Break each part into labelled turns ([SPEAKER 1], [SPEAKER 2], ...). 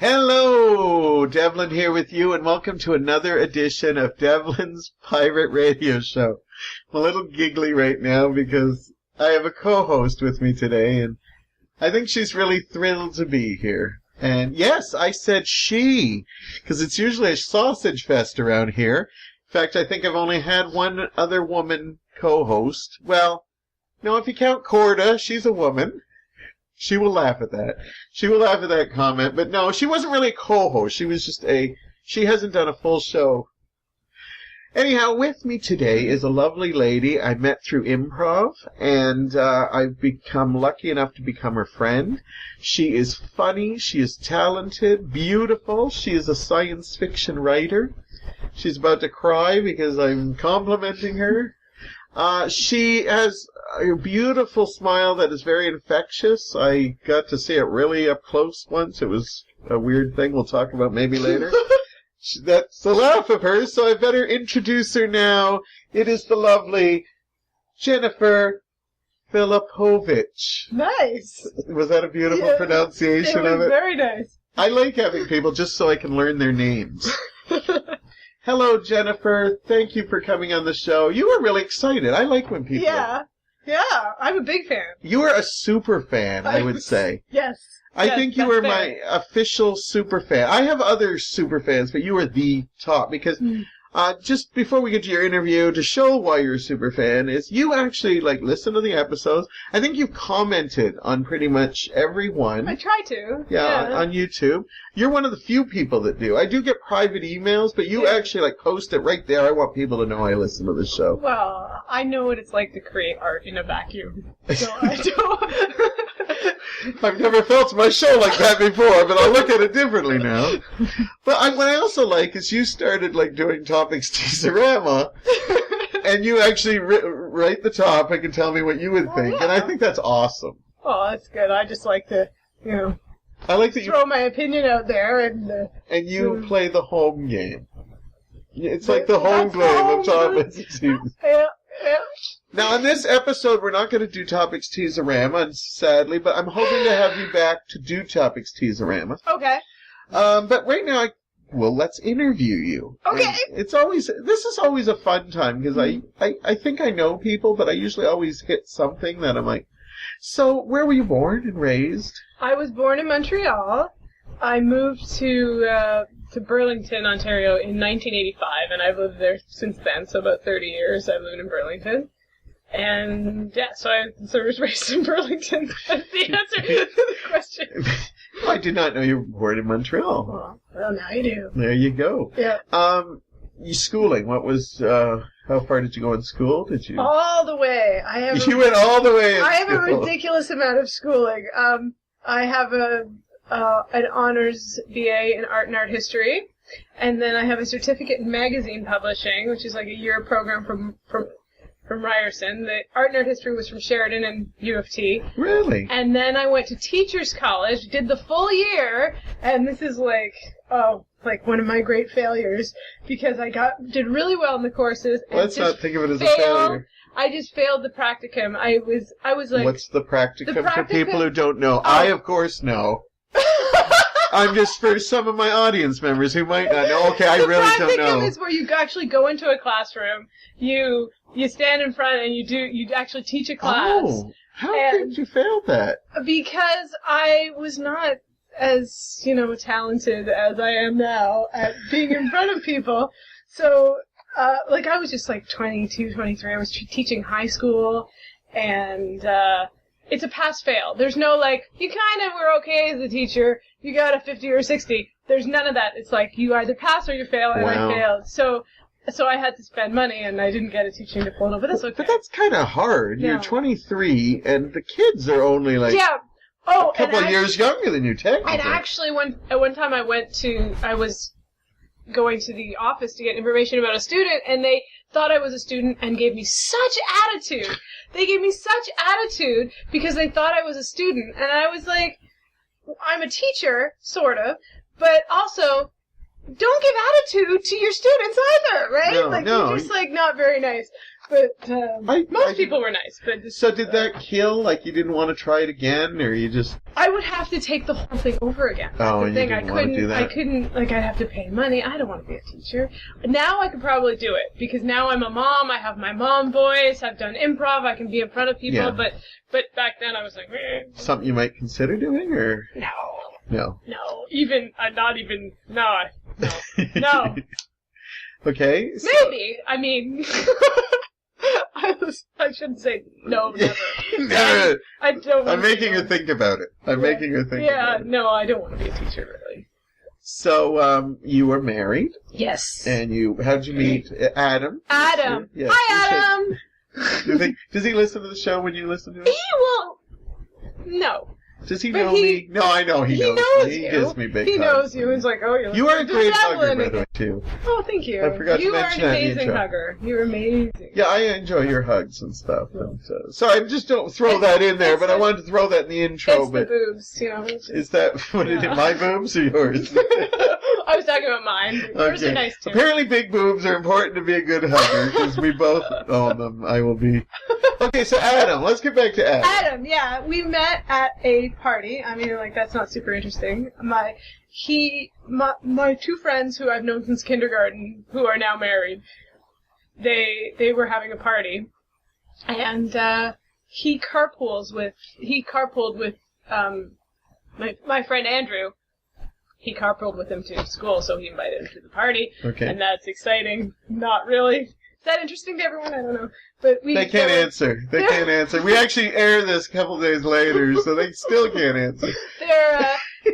[SPEAKER 1] Hello, Devlin here with you, and welcome to another edition of Devlin's Pirate Radio Show. I'm a little giggly right now because I have a co-host with me today, and I think she's really thrilled to be here. And yes, I said she, because it's usually a sausage fest around here. In fact, I think I've only had one other woman co-host. Well, no, if you count Corda, she's a woman. She will laugh at that. She will laugh at that comment. But no, she wasn't really a co-host. She was just she hasn't done a full show. Anyhow, with me today is a lovely lady I met through improv, and I've become lucky enough to become her friend. She is funny. She is talented, beautiful. She is a science fiction writer. She's about to cry because I'm complimenting her. She has a beautiful smile that is very infectious. I got to see it really up close once. It was a weird thing we'll talk about maybe later. That's a laugh of hers, so I better introduce her now. It is the lovely Jennifer Filipowicz.
[SPEAKER 2] Nice.
[SPEAKER 1] Was that a beautiful pronunciation of it?
[SPEAKER 2] It was very nice.
[SPEAKER 1] I like having people just so I can learn their names. Hello, Jennifer. Thank you for coming on the show. You were really excited. I like when people...
[SPEAKER 2] Yeah, I'm a big fan.
[SPEAKER 1] You are a super fan, I would say.
[SPEAKER 2] Yes.
[SPEAKER 1] I think you are my official super fan. I have other super fans, but you are the top because just before we get to your interview, to show why you're a super fan is you actually listen to the episodes. I think you've commented on pretty much every one.
[SPEAKER 2] I try to.
[SPEAKER 1] Yeah. On YouTube. You're one of the few people that do. I do get private emails, but you actually post it right there. I want people to know I listen to the show.
[SPEAKER 2] Well, I know what it's like to create art in a vacuum. So I don't.
[SPEAKER 1] I've never felt my show like that before, but I'll look at it differently now. But what I also like is you started doing Topics Teaserama, and you actually write the topic and tell me what you would think, and I think that's awesome.
[SPEAKER 2] Oh, that's good. I just like to,
[SPEAKER 1] I like that
[SPEAKER 2] throw my opinion out there and
[SPEAKER 1] you play the home game. It's like the home game of Topics Teaserama.
[SPEAKER 2] Yeah.
[SPEAKER 1] Now, in this episode, we're not going to do Topics Teaserama, sadly, but I'm hoping to have you back to do Topics Teaserama.
[SPEAKER 2] Okay.
[SPEAKER 1] But right now, let's interview you.
[SPEAKER 2] Okay.
[SPEAKER 1] And this is always a fun time, because I think I know people, but I usually always hit something that I'm like, so, where were you born and raised?
[SPEAKER 2] I was born in Montreal. I moved to Burlington, Ontario in 1985, and I've lived there since then, so about 30 years I've lived in Burlington. And, so I was raised in Burlington. That's the answer to the question.
[SPEAKER 1] I did not know you were born in Montreal.
[SPEAKER 2] Well, now you do.
[SPEAKER 1] There you go.
[SPEAKER 2] Yeah.
[SPEAKER 1] Your schooling, what was, how far did you go in school? Did you?
[SPEAKER 2] All the way.
[SPEAKER 1] You went all the way in
[SPEAKER 2] I have
[SPEAKER 1] school.
[SPEAKER 2] a ridiculous amount of schooling. I have an honors BA in art and art history, and then I have a certificate in magazine publishing, which is a year program from Ryerson. The art and art history was from Sheridan and U of T.
[SPEAKER 1] Really?
[SPEAKER 2] And then I went to teachers college, did the full year, and this is one of my great failures because I did really well in the courses. And
[SPEAKER 1] let's not think of it as a failure.
[SPEAKER 2] I just failed the practicum. I was like.
[SPEAKER 1] What's the practicum for people who don't know?
[SPEAKER 2] Oh.
[SPEAKER 1] I of course know. I'm just for some of my audience members who might not know. Okay, I really don't know.
[SPEAKER 2] The practicum is where you actually go into a classroom. You stand in front and you actually teach a class.
[SPEAKER 1] Oh, how did you fail that?
[SPEAKER 2] Because I was not as, talented as I am now at being in front of people. So, I was just 22, 23. I was teaching high school, and it's a pass-fail. There's no, you kind of were okay as a teacher. You got a 50 or a 60. There's none of that. It's you either pass or you fail, and I failed. So I had to spend money, and I didn't get a teaching diploma, but that's okay.
[SPEAKER 1] But that's kind of hard. Yeah. You're 23, and the kids are only, a couple of years younger than you, technically.
[SPEAKER 2] And actually, at one time I was going to the office to get information about a student, and they thought I was a student and gave me such attitude. They gave me such attitude because they thought I was a student, and I was like, I'm a teacher, sort of, but also, don't give attitude to your students either, right?
[SPEAKER 1] No.
[SPEAKER 2] You're just, not very nice. But most people were nice. But
[SPEAKER 1] so did that kill? Like you didn't want to try it again, or you just?
[SPEAKER 2] I would have to take the whole thing over again.
[SPEAKER 1] Oh, and you didn't want to do that?
[SPEAKER 2] I couldn't. Like I'd have to pay money. I don't want to be a teacher. Now I could probably do it because now I'm a mom. I have my mom voice. I've done improv. I can be in front of people.
[SPEAKER 1] Yeah.
[SPEAKER 2] But back then I was like,
[SPEAKER 1] something you might consider doing, or
[SPEAKER 2] no. Even not even no.
[SPEAKER 1] Okay. So...
[SPEAKER 2] Maybe. I mean. I shouldn't say no, never.
[SPEAKER 1] Never.
[SPEAKER 2] I don't.
[SPEAKER 1] I'm making her think about it. Making her think.
[SPEAKER 2] Yeah, no, I don't want to be a teacher, really.
[SPEAKER 1] So, you were married.
[SPEAKER 2] Yes.
[SPEAKER 1] And how'd you meet Adam?
[SPEAKER 2] Adam.
[SPEAKER 1] Yes,
[SPEAKER 2] Hi, Adam.
[SPEAKER 1] Does he listen to the show when you listen to it?
[SPEAKER 2] He will. No.
[SPEAKER 1] Does he know me? No, I know he knows me. He gives me big
[SPEAKER 2] He
[SPEAKER 1] hugs.
[SPEAKER 2] knows you. He's like, oh,
[SPEAKER 1] you are a great hugger, by the way, too.
[SPEAKER 2] Oh, thank you.
[SPEAKER 1] I forgot to mention that in the
[SPEAKER 2] You are an amazing hugger. You're amazing.
[SPEAKER 1] Yeah, I enjoy your hugs and stuff. And, sorry, just don't throw that in there, but I wanted to throw that in the intro.
[SPEAKER 2] It's the boobs, you know.
[SPEAKER 1] Is that, my boobs or yours?
[SPEAKER 2] I was talking about mine. Yours are nice, too.
[SPEAKER 1] Apparently big boobs are important to be a good hugger, because we both own them. I will be... Okay, so Adam, let's get back to Adam.
[SPEAKER 2] Adam, yeah, we met at a party. I mean, like, that's not super interesting. My two friends who I've known since kindergarten, who are now married, they were having a party, and he carpooled with my friend Andrew. He carpooled with him to school, so he invited him to the party.
[SPEAKER 1] Okay.
[SPEAKER 2] And that's exciting. Not really. Is that interesting to everyone? I don't know. But
[SPEAKER 1] they can't answer. They can't answer. We actually air this a couple days later, so they still can't answer.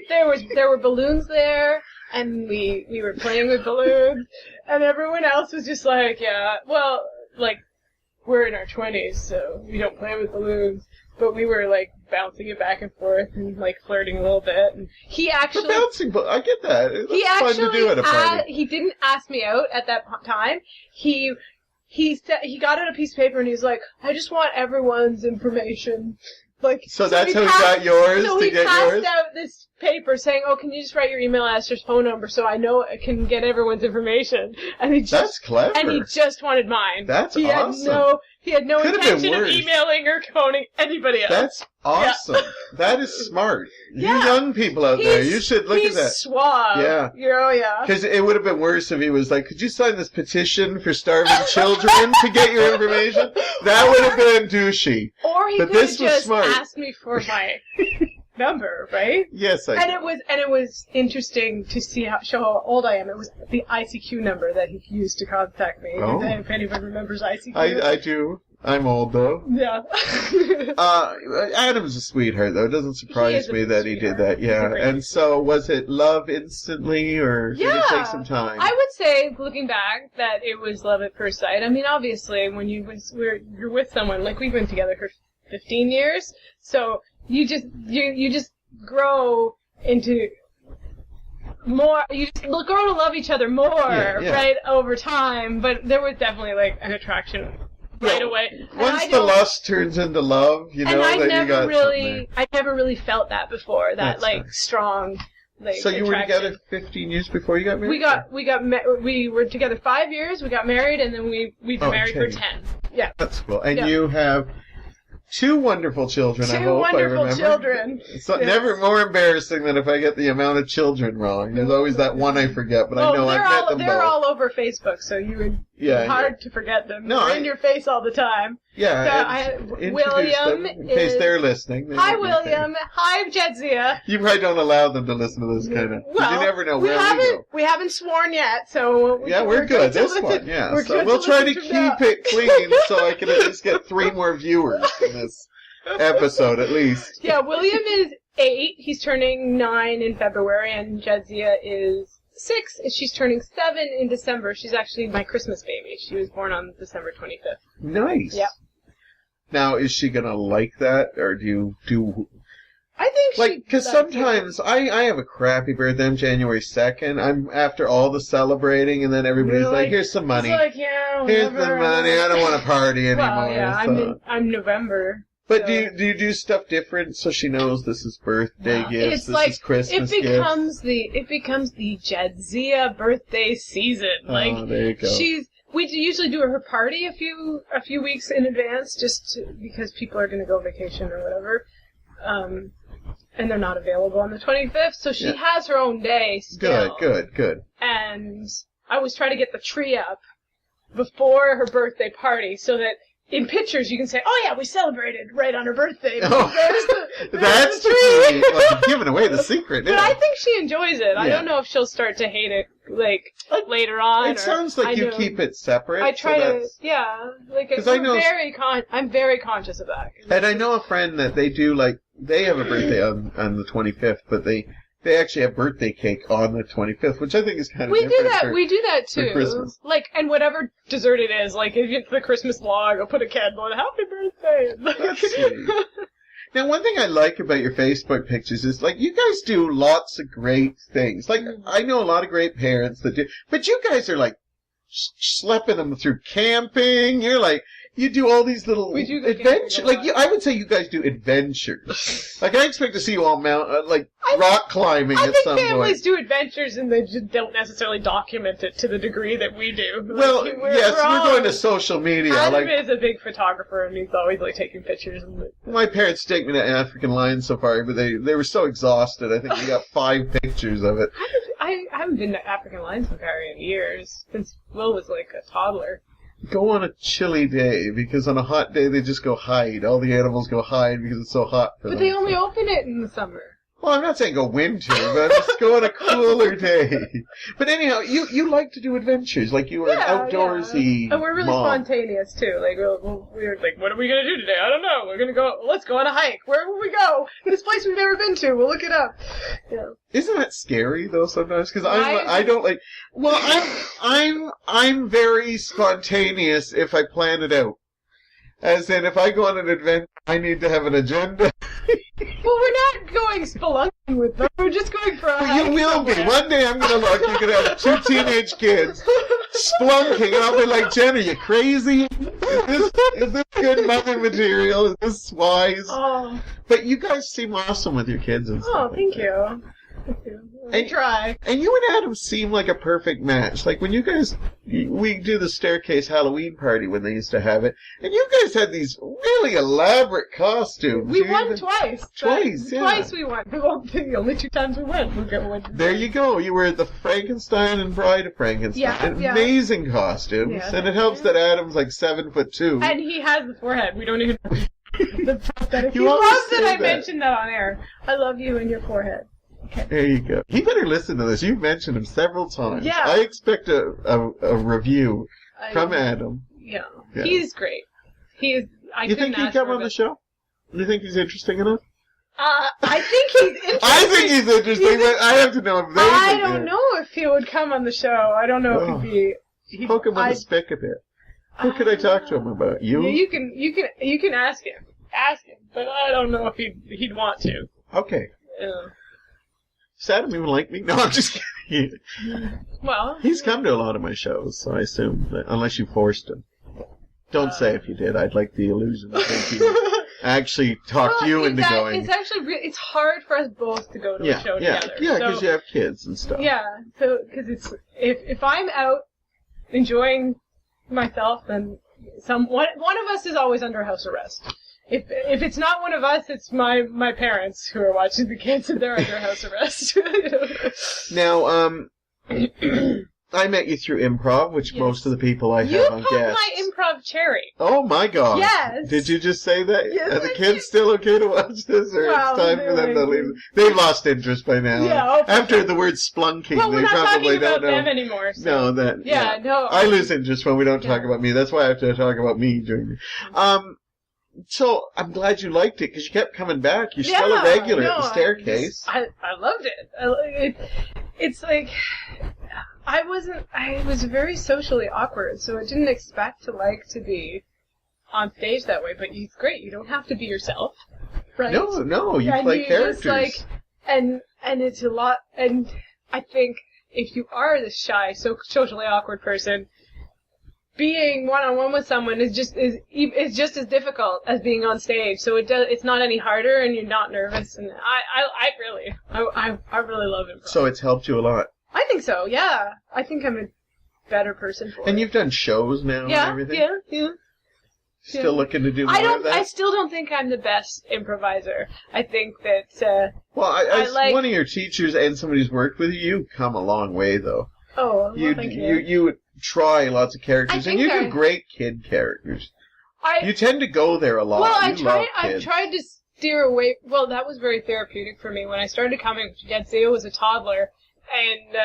[SPEAKER 2] There were balloons there, and we were playing with balloons, and everyone else was just like, yeah, well, like, we're in our 20s, so we don't play with balloons. But we were, like, bouncing it back and forth and, like, flirting a little bit. And he actually...
[SPEAKER 1] But I get that. That's fun to do at a party.
[SPEAKER 2] He didn't ask me out at that time. He got out a piece of paper and he's like, I just want everyone's information. Like,
[SPEAKER 1] so that's how he got yours
[SPEAKER 2] so
[SPEAKER 1] to get yours?
[SPEAKER 2] So he passed out this paper saying, oh, can you just write your email address or phone number so I know I can get everyone's information? And
[SPEAKER 1] that's clever.
[SPEAKER 2] And he just wanted mine.
[SPEAKER 1] That's awesome.
[SPEAKER 2] He had no intention of emailing or phoning anybody else.
[SPEAKER 1] That's awesome. Yeah. That is smart. You young people out there, you should look at that.
[SPEAKER 2] He's suave.
[SPEAKER 1] Yeah.
[SPEAKER 2] Yeah.
[SPEAKER 1] Because it would have been worse if he was like, could you sign this petition for starving children to get your information? That would have been douchey.
[SPEAKER 2] Or he could have just asked me for my number, right?
[SPEAKER 1] Yes, I
[SPEAKER 2] did. And it was interesting to show how old I am. It was the ICQ number that he used to contact me.
[SPEAKER 1] Oh.
[SPEAKER 2] If anyone remembers ICQ.
[SPEAKER 1] I do. I'm old, though.
[SPEAKER 2] Yeah.
[SPEAKER 1] Adam's a sweetheart, though. It doesn't surprise me that he did that. Yeah. And so, was it love instantly, or did it take some time?
[SPEAKER 2] I would say, looking back, that it was love at first sight. I mean, obviously, when you're with someone, like we've been together for 15 years, so you just grow into more. You just grow to love each other more, right, over time. But there was definitely like an attraction right away.
[SPEAKER 1] Once the lust turns into love, you know that you got something.
[SPEAKER 2] I never really felt that before. That strong. Like,
[SPEAKER 1] so you were together 15 years before you got married?
[SPEAKER 2] We were together 5 years. We got married, and then we've been married for 10. Yeah.
[SPEAKER 1] That's cool. And you have 2 wonderful children, I hope I remember. 2 wonderful children. It's never more embarrassing than if I get the amount of children wrong. There's always that one I forget, but I know I've met them both.
[SPEAKER 2] They're all over Facebook, so you would hard to forget them. They're in your face all the time.
[SPEAKER 1] Yeah,
[SPEAKER 2] William
[SPEAKER 1] in case they're listening.
[SPEAKER 2] Hi, William. Hi, Jedzia.
[SPEAKER 1] You probably don't allow them to listen to this kind of... Well, you never know where we go.
[SPEAKER 2] We haven't sworn yet, so...
[SPEAKER 1] we're good. This one, So we'll try to keep it clean so I can at least get 3 more viewers in this episode, at least.
[SPEAKER 2] Yeah, William is 8. He's turning 9 in February, and Jedzia is 6. She's turning 7 in December. She's actually my Christmas baby. She was born on December 25th.
[SPEAKER 1] Nice.
[SPEAKER 2] Yeah.
[SPEAKER 1] Now, is she gonna like that, or do you do...
[SPEAKER 2] I think
[SPEAKER 1] because sometimes I have a crappy birthday on January 2nd. I'm after all the celebrating, and then everybody's like, here's some money.
[SPEAKER 2] It's like,
[SPEAKER 1] here's the money. I don't want to party anymore.
[SPEAKER 2] Well, yeah, I'm November.
[SPEAKER 1] But do you do stuff different so she knows this is birthday gifts, this is Christmas gifts? It
[SPEAKER 2] becomes the Jedzia birthday season.
[SPEAKER 1] There you go.
[SPEAKER 2] She's We usually do her party a few weeks in advance, because people are going to go vacation or whatever, and they're not available on the 25th. So she has her own day still.
[SPEAKER 1] Good.
[SPEAKER 2] And I always try to get the tree up before her birthday party, so that in pictures you can say, "Oh yeah, we celebrated right on her birthday."
[SPEAKER 1] That's the key. Well, you're giving away the secret.
[SPEAKER 2] But I think she enjoys it. I don't know if she'll start to hate it later on.
[SPEAKER 1] It sounds like you keep it separate.
[SPEAKER 2] I try I'm very conscious of that.
[SPEAKER 1] And I know a friend that they do they have a birthday on the 25th, but they actually have birthday cake on the 25th, which I think is kind of different.
[SPEAKER 2] We do that too.
[SPEAKER 1] For Christmas.
[SPEAKER 2] And whatever dessert it is, if it's the Christmas log, I'll put a candle and happy birthday.
[SPEAKER 1] That's sweet. Now, one thing I like about your Facebook pictures is, you guys do lots of great things. I know a lot of great parents that do, but you guys are, schlepping them through camping. You do all these little adventures. I would say you guys do adventures. I expect to see you all rock climbing at some point. I think
[SPEAKER 2] families do adventures and they just don't necessarily document it to the degree that we do.
[SPEAKER 1] Well, we're going to social media.
[SPEAKER 2] Adam is a big photographer and he's always taking pictures.
[SPEAKER 1] My parents take me to African Lion Safari, but they were so exhausted. I think we got 5 pictures of it.
[SPEAKER 2] I haven't been to African Lion Safari in years, since Will was a toddler.
[SPEAKER 1] Go on a chilly day, because on a hot day they just go hide. All the animals go hide because it's so hot for them.
[SPEAKER 2] But they only open it in the summer.
[SPEAKER 1] Well, I'm not saying go winter, but just go on a cooler day. But anyhow, you like to do adventures, you are an outdoorsy
[SPEAKER 2] And we're really spontaneous, too. We're what are we going to do today? I don't know. We're going to go, let's go on a hike. Where will we go? This place we've never been to. We'll look it up. Yeah.
[SPEAKER 1] Isn't that scary, though, sometimes? Because I don't well, I'm very spontaneous if I plan it out. As in, if I go on an adventure, I need to have an agenda.
[SPEAKER 2] Well, we're not going spelunking with them. We're just going for a hike.
[SPEAKER 1] You will be. One day I'm going to look. You're going to have 2 teenage kids spelunking, and I'll be like, Jen, are you crazy? Is this good mother material? Is this wise?
[SPEAKER 2] Oh.
[SPEAKER 1] But you guys seem awesome with your kids and stuff.
[SPEAKER 2] Oh, thank you. I try.
[SPEAKER 1] And you and Adam seem like a perfect match. When you guys, we do the staircase Halloween party when they used to have it, and you guys had these really elaborate costumes.
[SPEAKER 2] We won twice.
[SPEAKER 1] Twice, yeah.
[SPEAKER 2] Twice we won. The only 2 times we went.
[SPEAKER 1] There you go. You were the Frankenstein and Bride of Frankenstein.
[SPEAKER 2] Yeah.
[SPEAKER 1] Amazing costumes. Yeah, and it helps that Adam's 7'2".
[SPEAKER 2] And he has the forehead. We don't even the prosthetic. He loves that I mentioned that on air. I love you and your forehead. Okay.
[SPEAKER 1] There you go. He better listen to this. You've mentioned him several times.
[SPEAKER 2] Yeah.
[SPEAKER 1] I expect a review from Adam.
[SPEAKER 2] Yeah. He's great. You
[SPEAKER 1] think he'd come on the show? You think he's interesting enough?
[SPEAKER 2] I think he's interesting.
[SPEAKER 1] I think he's interesting, but I have to know if they
[SPEAKER 2] I don't know if he would come on the show. I don't know if he'd be...
[SPEAKER 1] Poke him on the stick a bit. Who could I talk to him about? You?
[SPEAKER 2] Yeah, you can ask him. Ask him. But I don't know if he'd want to.
[SPEAKER 1] Okay.
[SPEAKER 2] Yeah.
[SPEAKER 1] Does Adam even like me? No, I'm just kidding.
[SPEAKER 2] Well...
[SPEAKER 1] He's come to a lot of my shows, so I assume that, unless you forced him. Don't say if you did. I'd like the illusion of thinking actually talked you into going.
[SPEAKER 2] It's actually it's hard for us both to go to a show together.
[SPEAKER 1] Yeah, because you have kids and stuff.
[SPEAKER 2] Yeah, so because it's if I'm out enjoying myself, then one of us is always under house arrest. If it's not one of us, it's my parents who are watching the kids and they're under house arrest.
[SPEAKER 1] Now, I met you through improv, which most of the people I have on guests.
[SPEAKER 2] You popped my improv cherry.
[SPEAKER 1] Oh my God!
[SPEAKER 2] Yes.
[SPEAKER 1] Did you just say that?
[SPEAKER 2] Yes,
[SPEAKER 1] Are the kids still okay to watch this, or it's time for them to leave? They've lost interest by now.
[SPEAKER 2] Yeah.
[SPEAKER 1] After the word splunking,
[SPEAKER 2] well,
[SPEAKER 1] they probably don't know.
[SPEAKER 2] We're not talking about them anymore. So.
[SPEAKER 1] No,
[SPEAKER 2] no.
[SPEAKER 1] I lose interest when we don't talk about me. That's why I have to talk about me during. So I'm glad you liked it because you kept coming back. You're still a regular at the staircase.
[SPEAKER 2] I loved it. It's like I was very socially awkward, so I didn't expect to be on stage that way. But it's great. You don't have to be yourself, right?
[SPEAKER 1] No, you play characters.
[SPEAKER 2] And it's a lot. And I think if you are this shy, socially awkward person, being one-on-one with someone is just as difficult as being on stage. So it's not any harder, and you're not nervous. And I really love it.
[SPEAKER 1] So it's helped you a lot.
[SPEAKER 2] I think so. Yeah, I think I'm better person for it.
[SPEAKER 1] And you've done shows now and everything?
[SPEAKER 2] Yeah.
[SPEAKER 1] Still looking to do more of that?
[SPEAKER 2] I still don't think I'm the best improviser. I think that...
[SPEAKER 1] well, as one of your teachers and somebody who's worked with you, you've come a long way, though.
[SPEAKER 2] Oh, well, thank you.
[SPEAKER 1] You try lots of characters, and you do great kid characters. You tend to go there a lot.
[SPEAKER 2] Well, I've tried to steer away... Well, that was very therapeutic for me. When I started coming, Jedzia was a toddler, and,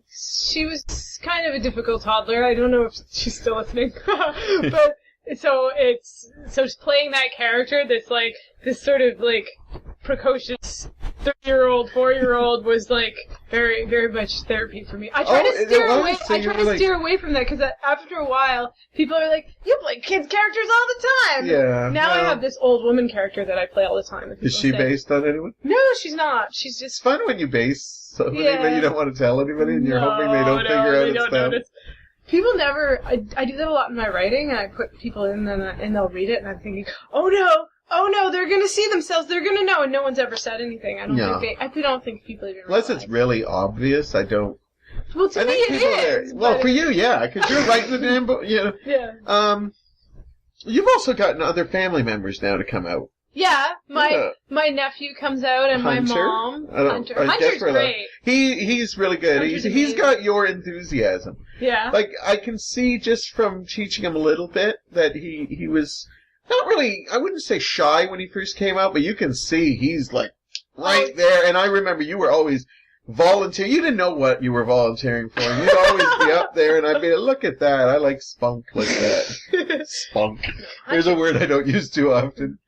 [SPEAKER 2] she was kind of a difficult toddler. I don't know if she's still listening. But, so it's playing that character that's like, this sort of like, precocious 3-year-old, 4-year-old was like, very, very much therapy for me. I try to steer away from that, because after a while, people are like, you play kids characters all the time!
[SPEAKER 1] Yeah.
[SPEAKER 2] Now I have this old woman character that I play all the time.
[SPEAKER 1] Is she based on anyone?
[SPEAKER 2] No, she's not. She's just...
[SPEAKER 1] It's fun when you base somebody that you don't want to tell anybody, and you're hoping they don't figure out it's them.
[SPEAKER 2] People never... I do that a lot in my writing, and I put people in, and they'll read it, and I'm thinking, oh no, they're gonna see themselves, they're gonna know, and no one's ever said anything. I don't think people even
[SPEAKER 1] realize. Unless it's really obvious, I don't...
[SPEAKER 2] Well, to me it is.
[SPEAKER 1] Well, for you, yeah, because you're writing the damn book,
[SPEAKER 2] Yeah.
[SPEAKER 1] You've also gotten other family members now to come out.
[SPEAKER 2] Yeah, my nephew comes out, and
[SPEAKER 1] Hunter?
[SPEAKER 2] my mom. Hunter's great.
[SPEAKER 1] He's really good. He's got your enthusiasm.
[SPEAKER 2] Yeah.
[SPEAKER 1] Like, I can see just from teaching him a little bit that he was... Not really, I wouldn't say shy when he first came out, but you can see he's like right there. And I remember you were always volunteering. You didn't know what you were volunteering for. You'd always be up there, and I'd be like, look at that. I like spunk like that. Spunk. There's a word I don't use too often.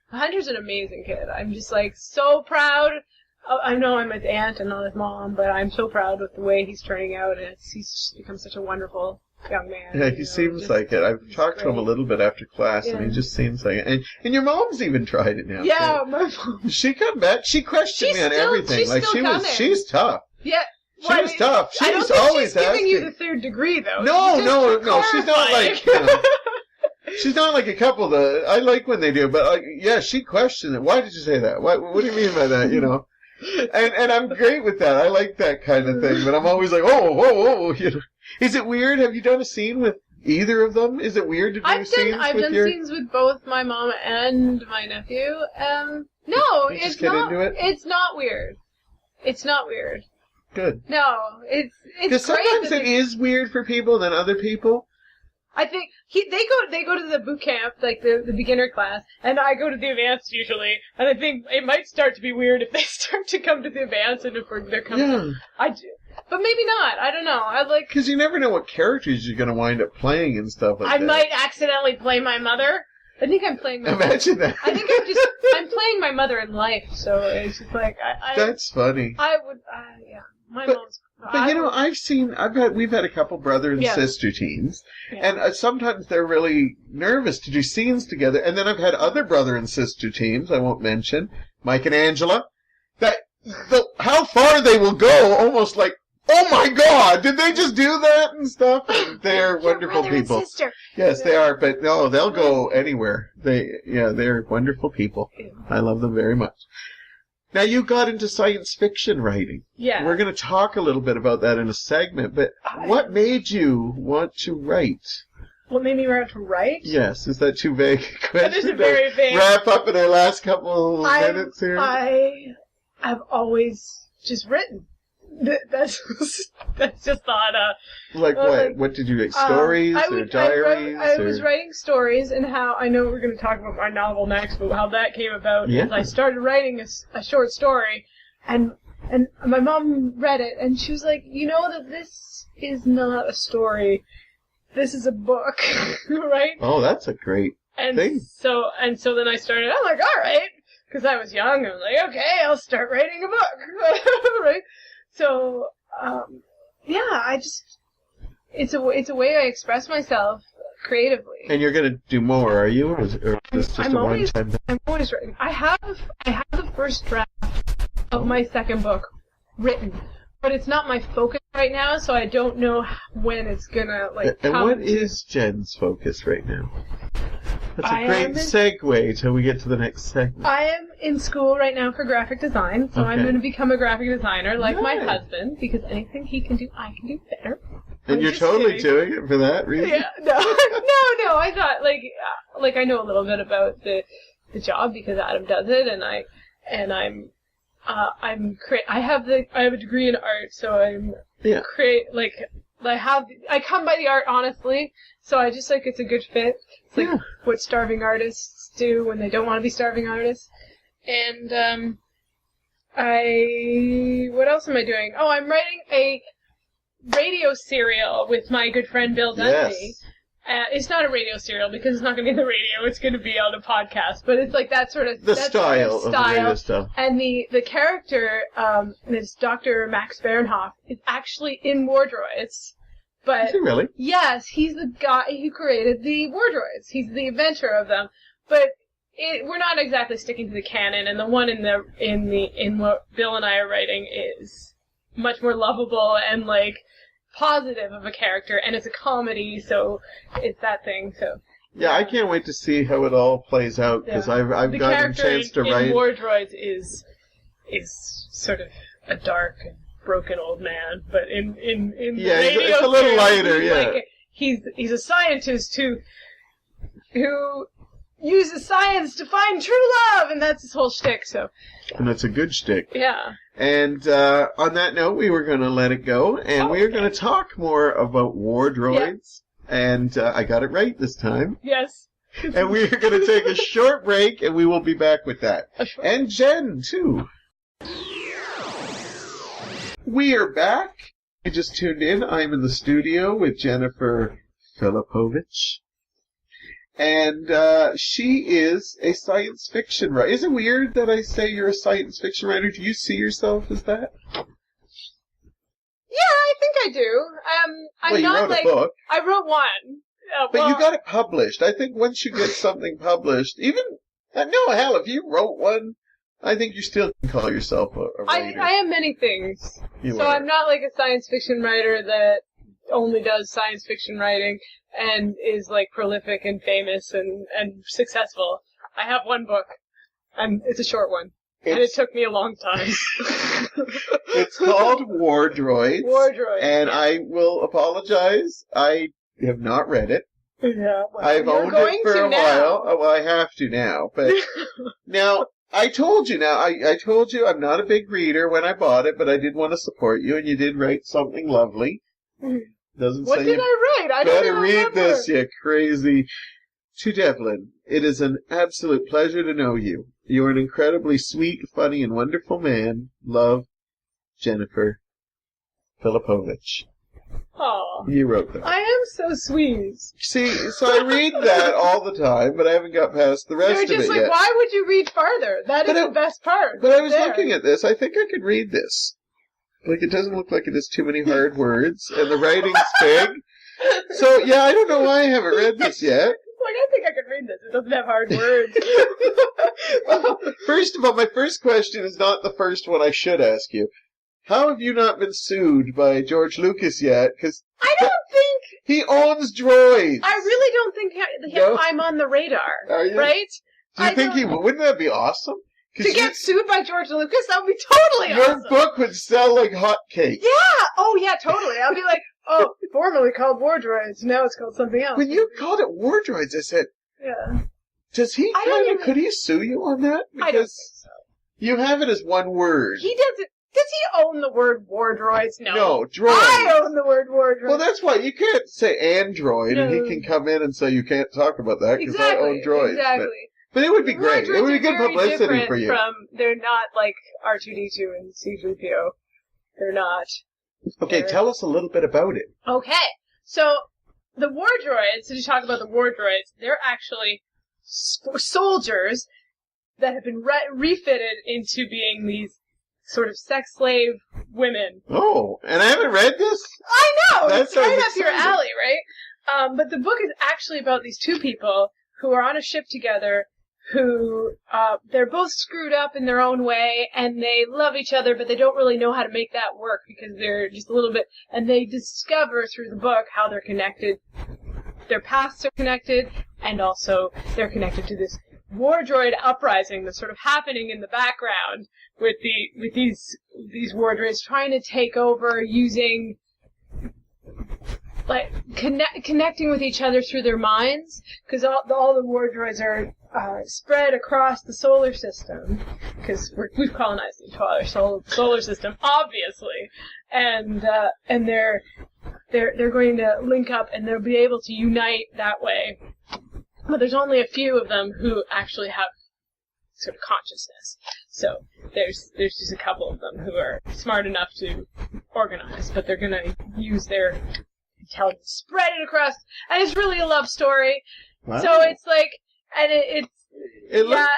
[SPEAKER 2] Hunter's an amazing kid. I'm just like so proud. I know I'm his aunt and not his mom, but I'm so proud with the way he's turning out, and he's become such a wonderful young man.
[SPEAKER 1] Yeah, he seems like it. I've talked to him a little bit after class, and he just seems like it. And your mom's even tried it now.
[SPEAKER 2] Yeah, my mom.
[SPEAKER 1] She come back. She questioned me on everything. She's tough.
[SPEAKER 2] Yeah.
[SPEAKER 1] She was tough.
[SPEAKER 2] I don't think she's giving you the third degree, though.
[SPEAKER 1] No. She's not like... she's not like a couple that... I like when they do, but she questioned it. Why did you say that? What do you mean by that, And I'm great with that. I like that kind of thing, but I'm always like, whoa. Is it weird? Have you done a scene with either of them? Is it weird to do scenes
[SPEAKER 2] I've done scenes with both my mom and my nephew. No, it's not. Into it? It's not weird. It's not weird.
[SPEAKER 1] Good.
[SPEAKER 2] No, it's great.
[SPEAKER 1] Because sometimes it is weird for people than other people.
[SPEAKER 2] I think they go to the boot camp, like the beginner class, and I go to the advanced usually. And I think it might start to be weird if they start to come to the advanced and if they're coming. Yeah. But maybe not. I don't know.
[SPEAKER 1] Because you never know what characters you're going to wind up playing and stuff like that.
[SPEAKER 2] I might accidentally play my mother. I think I'm playing my mother.
[SPEAKER 1] Imagine that.
[SPEAKER 2] I think I'm playing my mother in life, so it's just like,
[SPEAKER 1] That's funny.
[SPEAKER 2] I would, yeah. My mom's...
[SPEAKER 1] But we've had a couple brother and sister teams, and sometimes they're really nervous to do scenes together, and then I've had other brother and sister teams, I won't mention, Mike and Angela, that, how far they will go, almost like, oh my God, did they just do that and stuff? They're wonderful people.
[SPEAKER 2] And sister.
[SPEAKER 1] Yes, they are, but no, they'll go anywhere. They're wonderful people. I love them very much. Now, you got into science fiction writing.
[SPEAKER 2] Yeah.
[SPEAKER 1] We're going to talk a little bit about that in a segment, but what made you want to write?
[SPEAKER 2] What made me want to write?
[SPEAKER 1] Yes. Is that too vague a question?
[SPEAKER 2] That is a very vague...
[SPEAKER 1] Wrap up in our last couple minutes here?
[SPEAKER 2] I've always just written. That's just thought.
[SPEAKER 1] Like what? What did you write? Stories or diaries?
[SPEAKER 2] I was writing stories, and how I know we're going to talk about my novel next, but how that came about is I started writing a short story, and my mom read it, and she was like, you know that this is not a story, this is a book, right?
[SPEAKER 1] Oh, that's a great thing.
[SPEAKER 2] So then I started. I'm like, all right, because I was young. I was like, okay, I'll start writing a book, right? So, it's a way I express myself creatively.
[SPEAKER 1] And you're going to do more, are you? Or is this just a one-time thing?
[SPEAKER 2] I'm always writing. I have the first draft of my second book written, but it's not my focus right now, so I don't know when it's going to, come.
[SPEAKER 1] And what is Jen's focus right now? That's a great segue till we get to the next segment.
[SPEAKER 2] I am in school right now for graphic design, so I'm going to become a graphic designer like my husband, because anything he can do, I can do better.
[SPEAKER 1] And you're totally doing it for that reason?
[SPEAKER 2] Yeah, no, I thought, like I know a little bit about the job because Adam does it, I have a degree in art, so I come by the art honestly, so I just it's a good fit. It's like what starving artists do when they don't want to be starving artists. And what else am I doing? Oh, I'm writing a radio serial with my good friend Bill Dunphy.
[SPEAKER 1] Yes.
[SPEAKER 2] It's not a radio serial because it's not going to be on the radio. It's going to be on a podcast. But it's like that sort of
[SPEAKER 1] style of the radio stuff.
[SPEAKER 2] And the character, this Dr. Max Bernhoff, is actually in Wardroids. But
[SPEAKER 1] is he really?
[SPEAKER 2] Yes, he's the guy who created the Wardroids. He's the inventor of them. But we're not exactly sticking to the canon. And the one in what Bill and I are writing is much more lovable and positive of a character, and it's a comedy, so it's that thing. So
[SPEAKER 1] yeah, I can't wait to see how it all plays out because I've gotten a chance to write.
[SPEAKER 2] The character in Wardroids is sort of a dark and broken old man, but in the radio
[SPEAKER 1] it's a little lighter.
[SPEAKER 2] He's a scientist who uses science to find true love, and that's his whole shtick. So,
[SPEAKER 1] and that's a good shtick.
[SPEAKER 2] Yeah.
[SPEAKER 1] And on that note, we were going to let it go, and we are going to talk more about Wardroids. Yeah. And I got it right this time.
[SPEAKER 2] Yes.
[SPEAKER 1] And we are going to take a short break, and we will be back with that. And Jen, too. We are back. You just tuned in. I'm in the studio with Jennifer Filipowicz. And she is a science fiction writer. Is it weird that I say you're a science fiction writer? Do you see yourself as that?
[SPEAKER 2] Yeah, I think I do. I'm
[SPEAKER 1] you
[SPEAKER 2] not
[SPEAKER 1] wrote a book.
[SPEAKER 2] I wrote one.
[SPEAKER 1] But you got it published. I think once you get something published, even... no, hell, if you wrote one, I think you still can call yourself a writer.
[SPEAKER 2] I am many things.
[SPEAKER 1] You
[SPEAKER 2] are. I'm not like a science fiction writer that only does science fiction writing and is prolific and famous and successful. I have one book, and it's a short one, and it took me a long time.
[SPEAKER 1] It's called Wardroids.
[SPEAKER 2] Wardroids.
[SPEAKER 1] And I will apologize. I have not read it.
[SPEAKER 2] Yeah, well,
[SPEAKER 1] I've owned it for a while. Oh, well, I have to now. But now, I told you I told you I'm not a big reader when I bought it, but I did want to support you, and you did write something lovely.
[SPEAKER 2] What did I write? I don't
[SPEAKER 1] better read
[SPEAKER 2] remember.
[SPEAKER 1] this, you crazy. To Devlin, it is an absolute pleasure to know you. You are an incredibly sweet, funny, and wonderful man. Love, Jennifer Filipowicz.
[SPEAKER 2] Aw.
[SPEAKER 1] You wrote that.
[SPEAKER 2] I am so sweet.
[SPEAKER 1] See, so I read that all the time, but I haven't got past the rest of it yet.
[SPEAKER 2] You're just why would you read farther? That is the best part.
[SPEAKER 1] But I was looking at this. I think I could read this. It doesn't look like it has too many hard words, and the writing's big. So, yeah, I don't know why I haven't read this yet.
[SPEAKER 2] I think I could read this. It doesn't have hard words.
[SPEAKER 1] Well, first of all, my first question is not the first one I should ask you. How have you not been sued by George Lucas yet? Because
[SPEAKER 2] I don't think...
[SPEAKER 1] He owns droids.
[SPEAKER 2] I really don't think I'm on the radar.
[SPEAKER 1] Are you?
[SPEAKER 2] Right?
[SPEAKER 1] Do you think he would? Wouldn't that be awesome?
[SPEAKER 2] To get sued by George Lucas? That would be totally awesome.
[SPEAKER 1] Your book would sell like hotcakes.
[SPEAKER 2] Yeah! Oh, yeah, totally. I'll be like, formerly called Wardroids. Now it's called something else.
[SPEAKER 1] When you called it Wardroids, I said...
[SPEAKER 2] Yeah.
[SPEAKER 1] Does he could he sue you on that? Because
[SPEAKER 2] I don't think so.
[SPEAKER 1] You have it as one word.
[SPEAKER 2] He doesn't... Does he own the word Wardroids? No.
[SPEAKER 1] No, droid.
[SPEAKER 2] I own the word Wardroids.
[SPEAKER 1] Well, that's why you can't say Android, and he can come in and say you can't talk about that because I own droids.
[SPEAKER 2] Exactly.
[SPEAKER 1] But it would be great. It would be good publicity for you.
[SPEAKER 2] They're not like R2-D2 and C-3PO. They're not.
[SPEAKER 1] Okay, tell us a little bit about it.
[SPEAKER 2] Okay, so the Wardroids, to talk about the Wardroids, they're actually soldiers that have been refitted into being these sort of sex slave women.
[SPEAKER 1] Oh, and I haven't read this?
[SPEAKER 2] I know!
[SPEAKER 1] That
[SPEAKER 2] it's right up your alley, right? But the book is actually about these two people who are on a ship together who, they're both screwed up in their own way, and they love each other, but they don't really know how to make that work because they're just a little bit, and they discover through the book how they're connected. Their pasts are connected, and also they're connected to this Wardroid uprising that's sort of happening in the background with these Wardroids trying to take over using, like, connecting with each other through their minds, because all the Wardroids are spread across the solar system, because we've colonized the entire solar system, obviously, and they're going to link up and they'll be able to unite that way. But there's only a few of them who actually have sort of consciousness. So there's just a couple of them who are smart enough to organize, but they're going to use their intelligence, spread it across, and it's really a love story.
[SPEAKER 1] Wow.
[SPEAKER 2] So it's like, and it's not.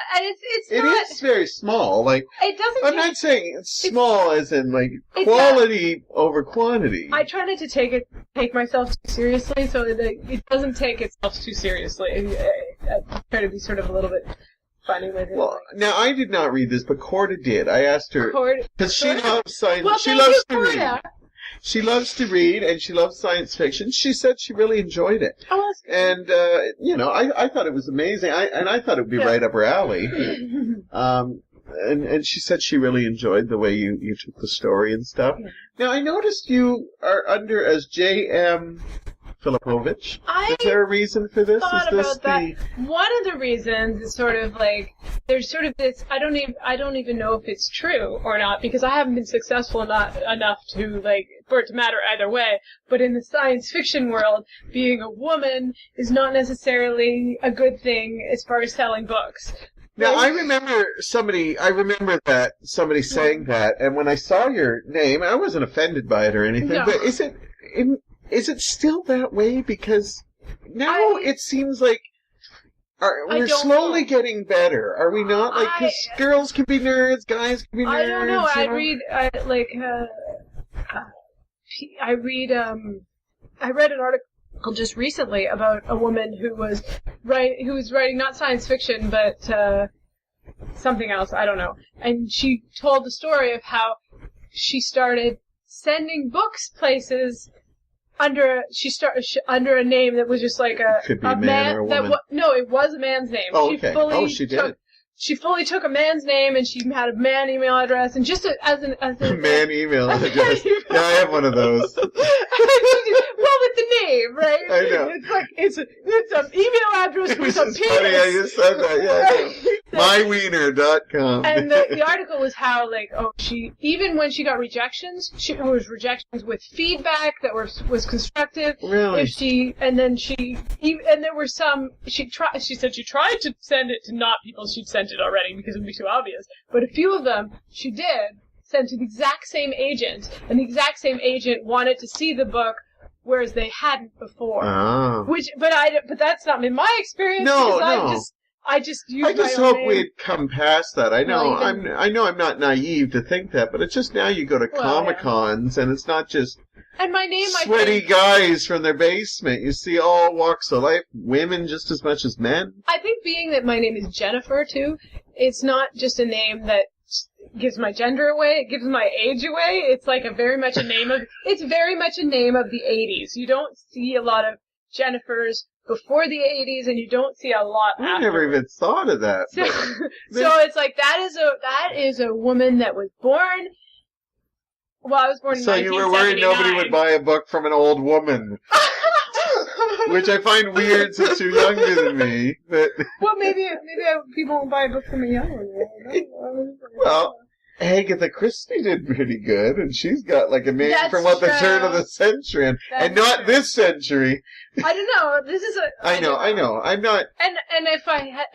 [SPEAKER 1] It is very small. Like,
[SPEAKER 2] it doesn't.
[SPEAKER 1] I'm not saying it's small as in like quality over quantity.
[SPEAKER 2] I try not to take myself too seriously, so that it doesn't take itself too seriously. I try to be sort of a little bit funny with it.
[SPEAKER 1] Well, now I did not read this, but Corda did. I asked her because she loves science.
[SPEAKER 2] Well,
[SPEAKER 1] she loves to
[SPEAKER 2] Corda.
[SPEAKER 1] read. She loves to read, and she loves science fiction. She said she really enjoyed it.
[SPEAKER 2] Oh, that's good.
[SPEAKER 1] And, I thought it was amazing. I thought it would be right up her alley. And she said she really enjoyed the way you took the story and stuff. Yeah. Now, I noticed you are under as J.M. Filipowicz. Is there a reason for this?
[SPEAKER 2] Thought about that. One of the reasons is sort of like there's sort of this. I don't even know if it's true or not, because I haven't been successful enough to for it to matter either way. But in the science fiction world, being a woman is not necessarily a good thing as far as selling books.
[SPEAKER 1] Now, I remember somebody saying that, and when I saw your name, I wasn't offended by it or anything. No. But is it still that way? Because now it seems like we're slowly getting better. Are we not? Like, because girls can be nerds, guys can be nerds.
[SPEAKER 2] I don't know. I read an article just recently about a woman who was writing not science fiction, but something else. I don't know. And she told the story of how she started sending books places under a name that was just like
[SPEAKER 1] could be a man or a woman.
[SPEAKER 2] No, it was a man's name.
[SPEAKER 1] Oh, okay. She did.
[SPEAKER 2] She fully took a man's name, and she had a man email address, and just as a
[SPEAKER 1] man email address. Yeah, I have one of those.
[SPEAKER 2] Well, with the name, right?
[SPEAKER 1] I know.
[SPEAKER 2] It's like it's an email address with a penis.
[SPEAKER 1] It's funny how you said that. Yeah, mywiener.com.
[SPEAKER 2] And the article was how even when she got rejections, it was rejections with feedback that was constructive.
[SPEAKER 1] Really?
[SPEAKER 2] And there were some. She said she tried to send it to not people she'd sent it already because it would be too obvious. But a few of them she did send to the exact same agent, and the exact same agent wanted to see the book, whereas they hadn't before.
[SPEAKER 1] Oh.
[SPEAKER 2] But that's not been my experience.
[SPEAKER 1] No.
[SPEAKER 2] I just
[SPEAKER 1] hope we'd come past that. I know I'm not naive to think that, but it's just now you go to Comic-Cons and it's not just
[SPEAKER 2] and my name,
[SPEAKER 1] sweaty guys from their basement. You see all walks of life, women just as much as men.
[SPEAKER 2] I think being that my name is Jennifer too, it's not just a name that gives my gender away, it gives my age away. It's like very much a name of the 80s. You don't see a lot of Jennifers before the 80s, and you don't see a lot after.
[SPEAKER 1] I never even thought of that.
[SPEAKER 2] So it's like that is a woman that was born. Well, I was born in 1979. So you were worried nobody
[SPEAKER 1] would buy a book from an old woman. Which I find weird since you're younger than me. But
[SPEAKER 2] well, maybe people won't buy a book from a young one.
[SPEAKER 1] Well, Agatha Christie did pretty good, and she's got like a name from the turn of the century, and not this century.
[SPEAKER 2] I don't know. This is a.
[SPEAKER 1] I know. I'm not.
[SPEAKER 2] And if I had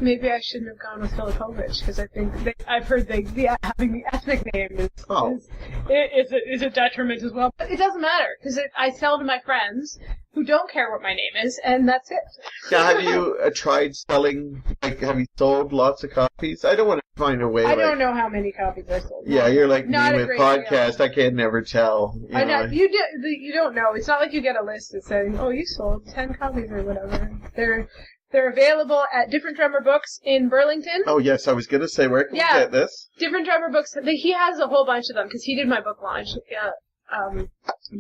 [SPEAKER 2] maybe I shouldn't have gone with Filipowicz, because I think I've heard having the ethnic name is a detriment as well. But it doesn't matter, because I sell to my friends who don't care what my name is, and that's it.
[SPEAKER 1] Now, have you tried selling? Have you sold lots of copies? I don't want to find a way.
[SPEAKER 2] I don't know how many copies I sold.
[SPEAKER 1] Yeah, you're like me with podcast. Deal. I can never tell.
[SPEAKER 2] You don't know. It's not like you get a list that says, "Oh, you sold 10 copies or whatever." They're available at Different Drummer Books in Burlington.
[SPEAKER 1] Oh yes, I was gonna say, where can we get this?
[SPEAKER 2] Different Drummer Books. He has a whole bunch of them because he did my book launch. I'm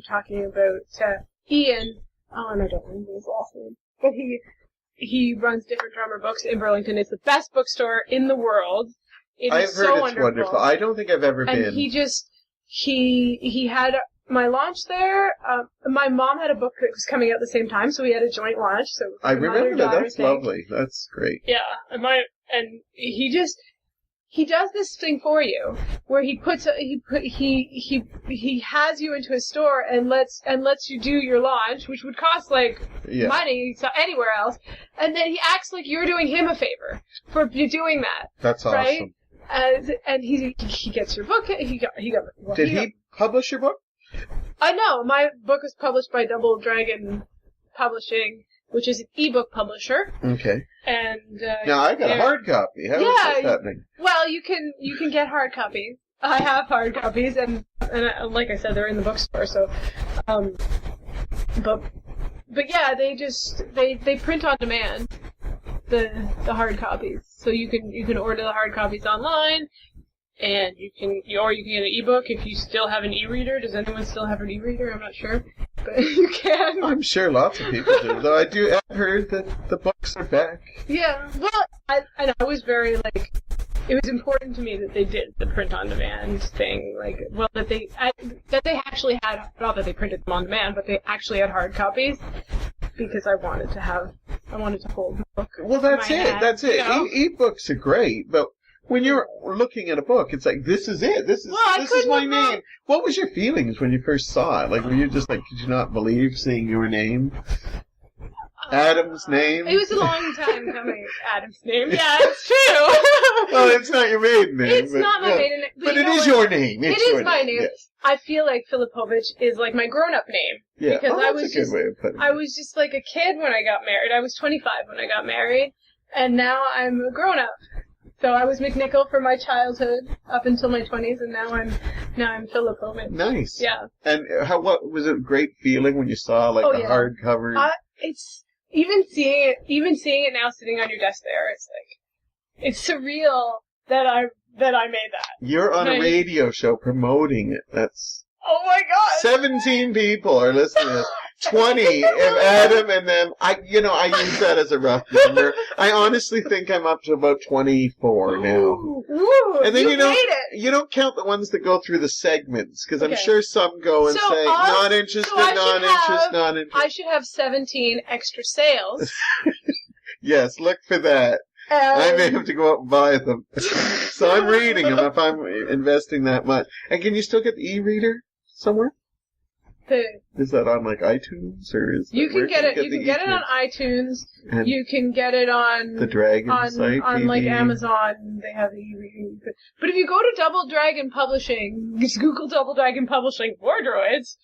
[SPEAKER 2] talking about Ian. Oh, and I don't remember his last name. But he runs Different Drummer Books in Burlington. It's the best bookstore in the world.
[SPEAKER 1] I've heard it's wonderful. I don't think I've ever been.
[SPEAKER 2] And he had my launch there. My mom had a book that was coming out at the same time, so we had a joint launch. So
[SPEAKER 1] I remember that. That's lovely. That's great.
[SPEAKER 2] Yeah, and he does this thing for you, where he has you into his store and lets you do your launch, which would cost money anywhere else, and then he acts like you're doing him a favor for doing that.
[SPEAKER 1] That's awesome.
[SPEAKER 2] Right? And he gets your book. Did
[SPEAKER 1] he publish your book?
[SPEAKER 2] I know. My book was published by Double Dragon Publishing, which is an ebook publisher.
[SPEAKER 1] Okay.
[SPEAKER 2] And
[SPEAKER 1] now I got a hard copy. How is this happening?
[SPEAKER 2] Well, you can get hard copies. I have hard copies, and like I said, they're in the bookstore. So, but yeah, they print on demand the hard copies. So you can order the hard copies online. And you can get an ebook if you still have an e-reader. Does anyone still have an e-reader? I'm not sure, but you can.
[SPEAKER 1] I'm sure lots of people do. Though I've heard that the books are back.
[SPEAKER 2] Yeah, well, I was very it was important to me that they did the print-on-demand thing. That they actually had, not that they printed them on demand, but they actually had hard copies, because I wanted to hold the book.
[SPEAKER 1] Well, that's it. That's it. E-books are great, but when you're looking at a book, it's like, this is it. This is my name. What was your feelings when you first saw it? Were you just could you not believe seeing your name? Adam's name?
[SPEAKER 2] It was a long time coming. Adam's name. Yeah, it's true.
[SPEAKER 1] Well, it's not your maiden name.
[SPEAKER 2] It's not my maiden name.
[SPEAKER 1] But it is your name.
[SPEAKER 2] It is my name. Yes. I feel like Filipowicz is my grown-up name.
[SPEAKER 1] Yeah,
[SPEAKER 2] because
[SPEAKER 1] that's a good way of putting it.
[SPEAKER 2] I was just a kid when I got married. I was 25 when I got married, and now I'm a grown-up. So I was McNichol for my childhood up until my 20s, and now I'm Filipowicz.
[SPEAKER 1] Nice.
[SPEAKER 2] Yeah.
[SPEAKER 1] And what was it a great feeling when you saw the hardcover?
[SPEAKER 2] It's even seeing it now sitting on your desk there. It's surreal that I made that.
[SPEAKER 1] You're on a radio show promoting it. That's.
[SPEAKER 2] Oh my God!
[SPEAKER 1] 17 people are listening to this. 20 if Adam and them. I use that as a rough number. I honestly think I'm up to about 24 now.
[SPEAKER 2] Ooh,
[SPEAKER 1] and then
[SPEAKER 2] made it.
[SPEAKER 1] You don't count the ones that go through the segments, because I'm sure some go and say not interested, not interested.
[SPEAKER 2] I should have 17 extra sales.
[SPEAKER 1] Yes, look for that. I may have to go out and buy them. So I'm reading them if I'm investing that much. And can you still get the e-reader somewhere? Is that on iTunes, or is
[SPEAKER 2] you can get it? You can get it on iTunes. And you can get it on
[SPEAKER 1] the Dragon site,
[SPEAKER 2] on Amazon. They have the e-reading. But if you go to Double Dragon Publishing, just Google Double Dragon Publishing Wardroids.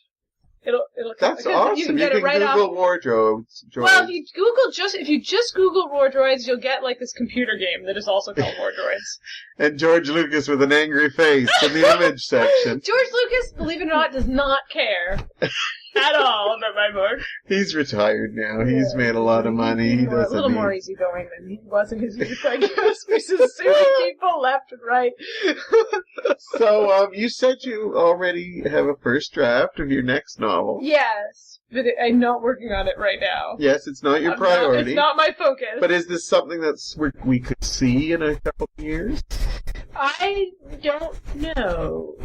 [SPEAKER 2] It'll
[SPEAKER 1] That's awesome. You can get it right Google Wardroids.
[SPEAKER 2] Well, if you just Google Wardroids, you'll get this computer game that is also called Wardroids.
[SPEAKER 1] And George Lucas with an angry face in the image section.
[SPEAKER 2] George Lucas, believe it or not, does not care at all about my book.
[SPEAKER 1] He's retired now. He's made a lot of money.
[SPEAKER 2] He's a little more easygoing than he was in his youth, I guess. He's suing people left and right.
[SPEAKER 1] So, you said you already have a first draft of your next novel.
[SPEAKER 2] Yes, but I'm not working on it right now.
[SPEAKER 1] Yes, it's not your priority.
[SPEAKER 2] It's not my focus.
[SPEAKER 1] But is this something we could see in a couple of years?
[SPEAKER 2] I don't know.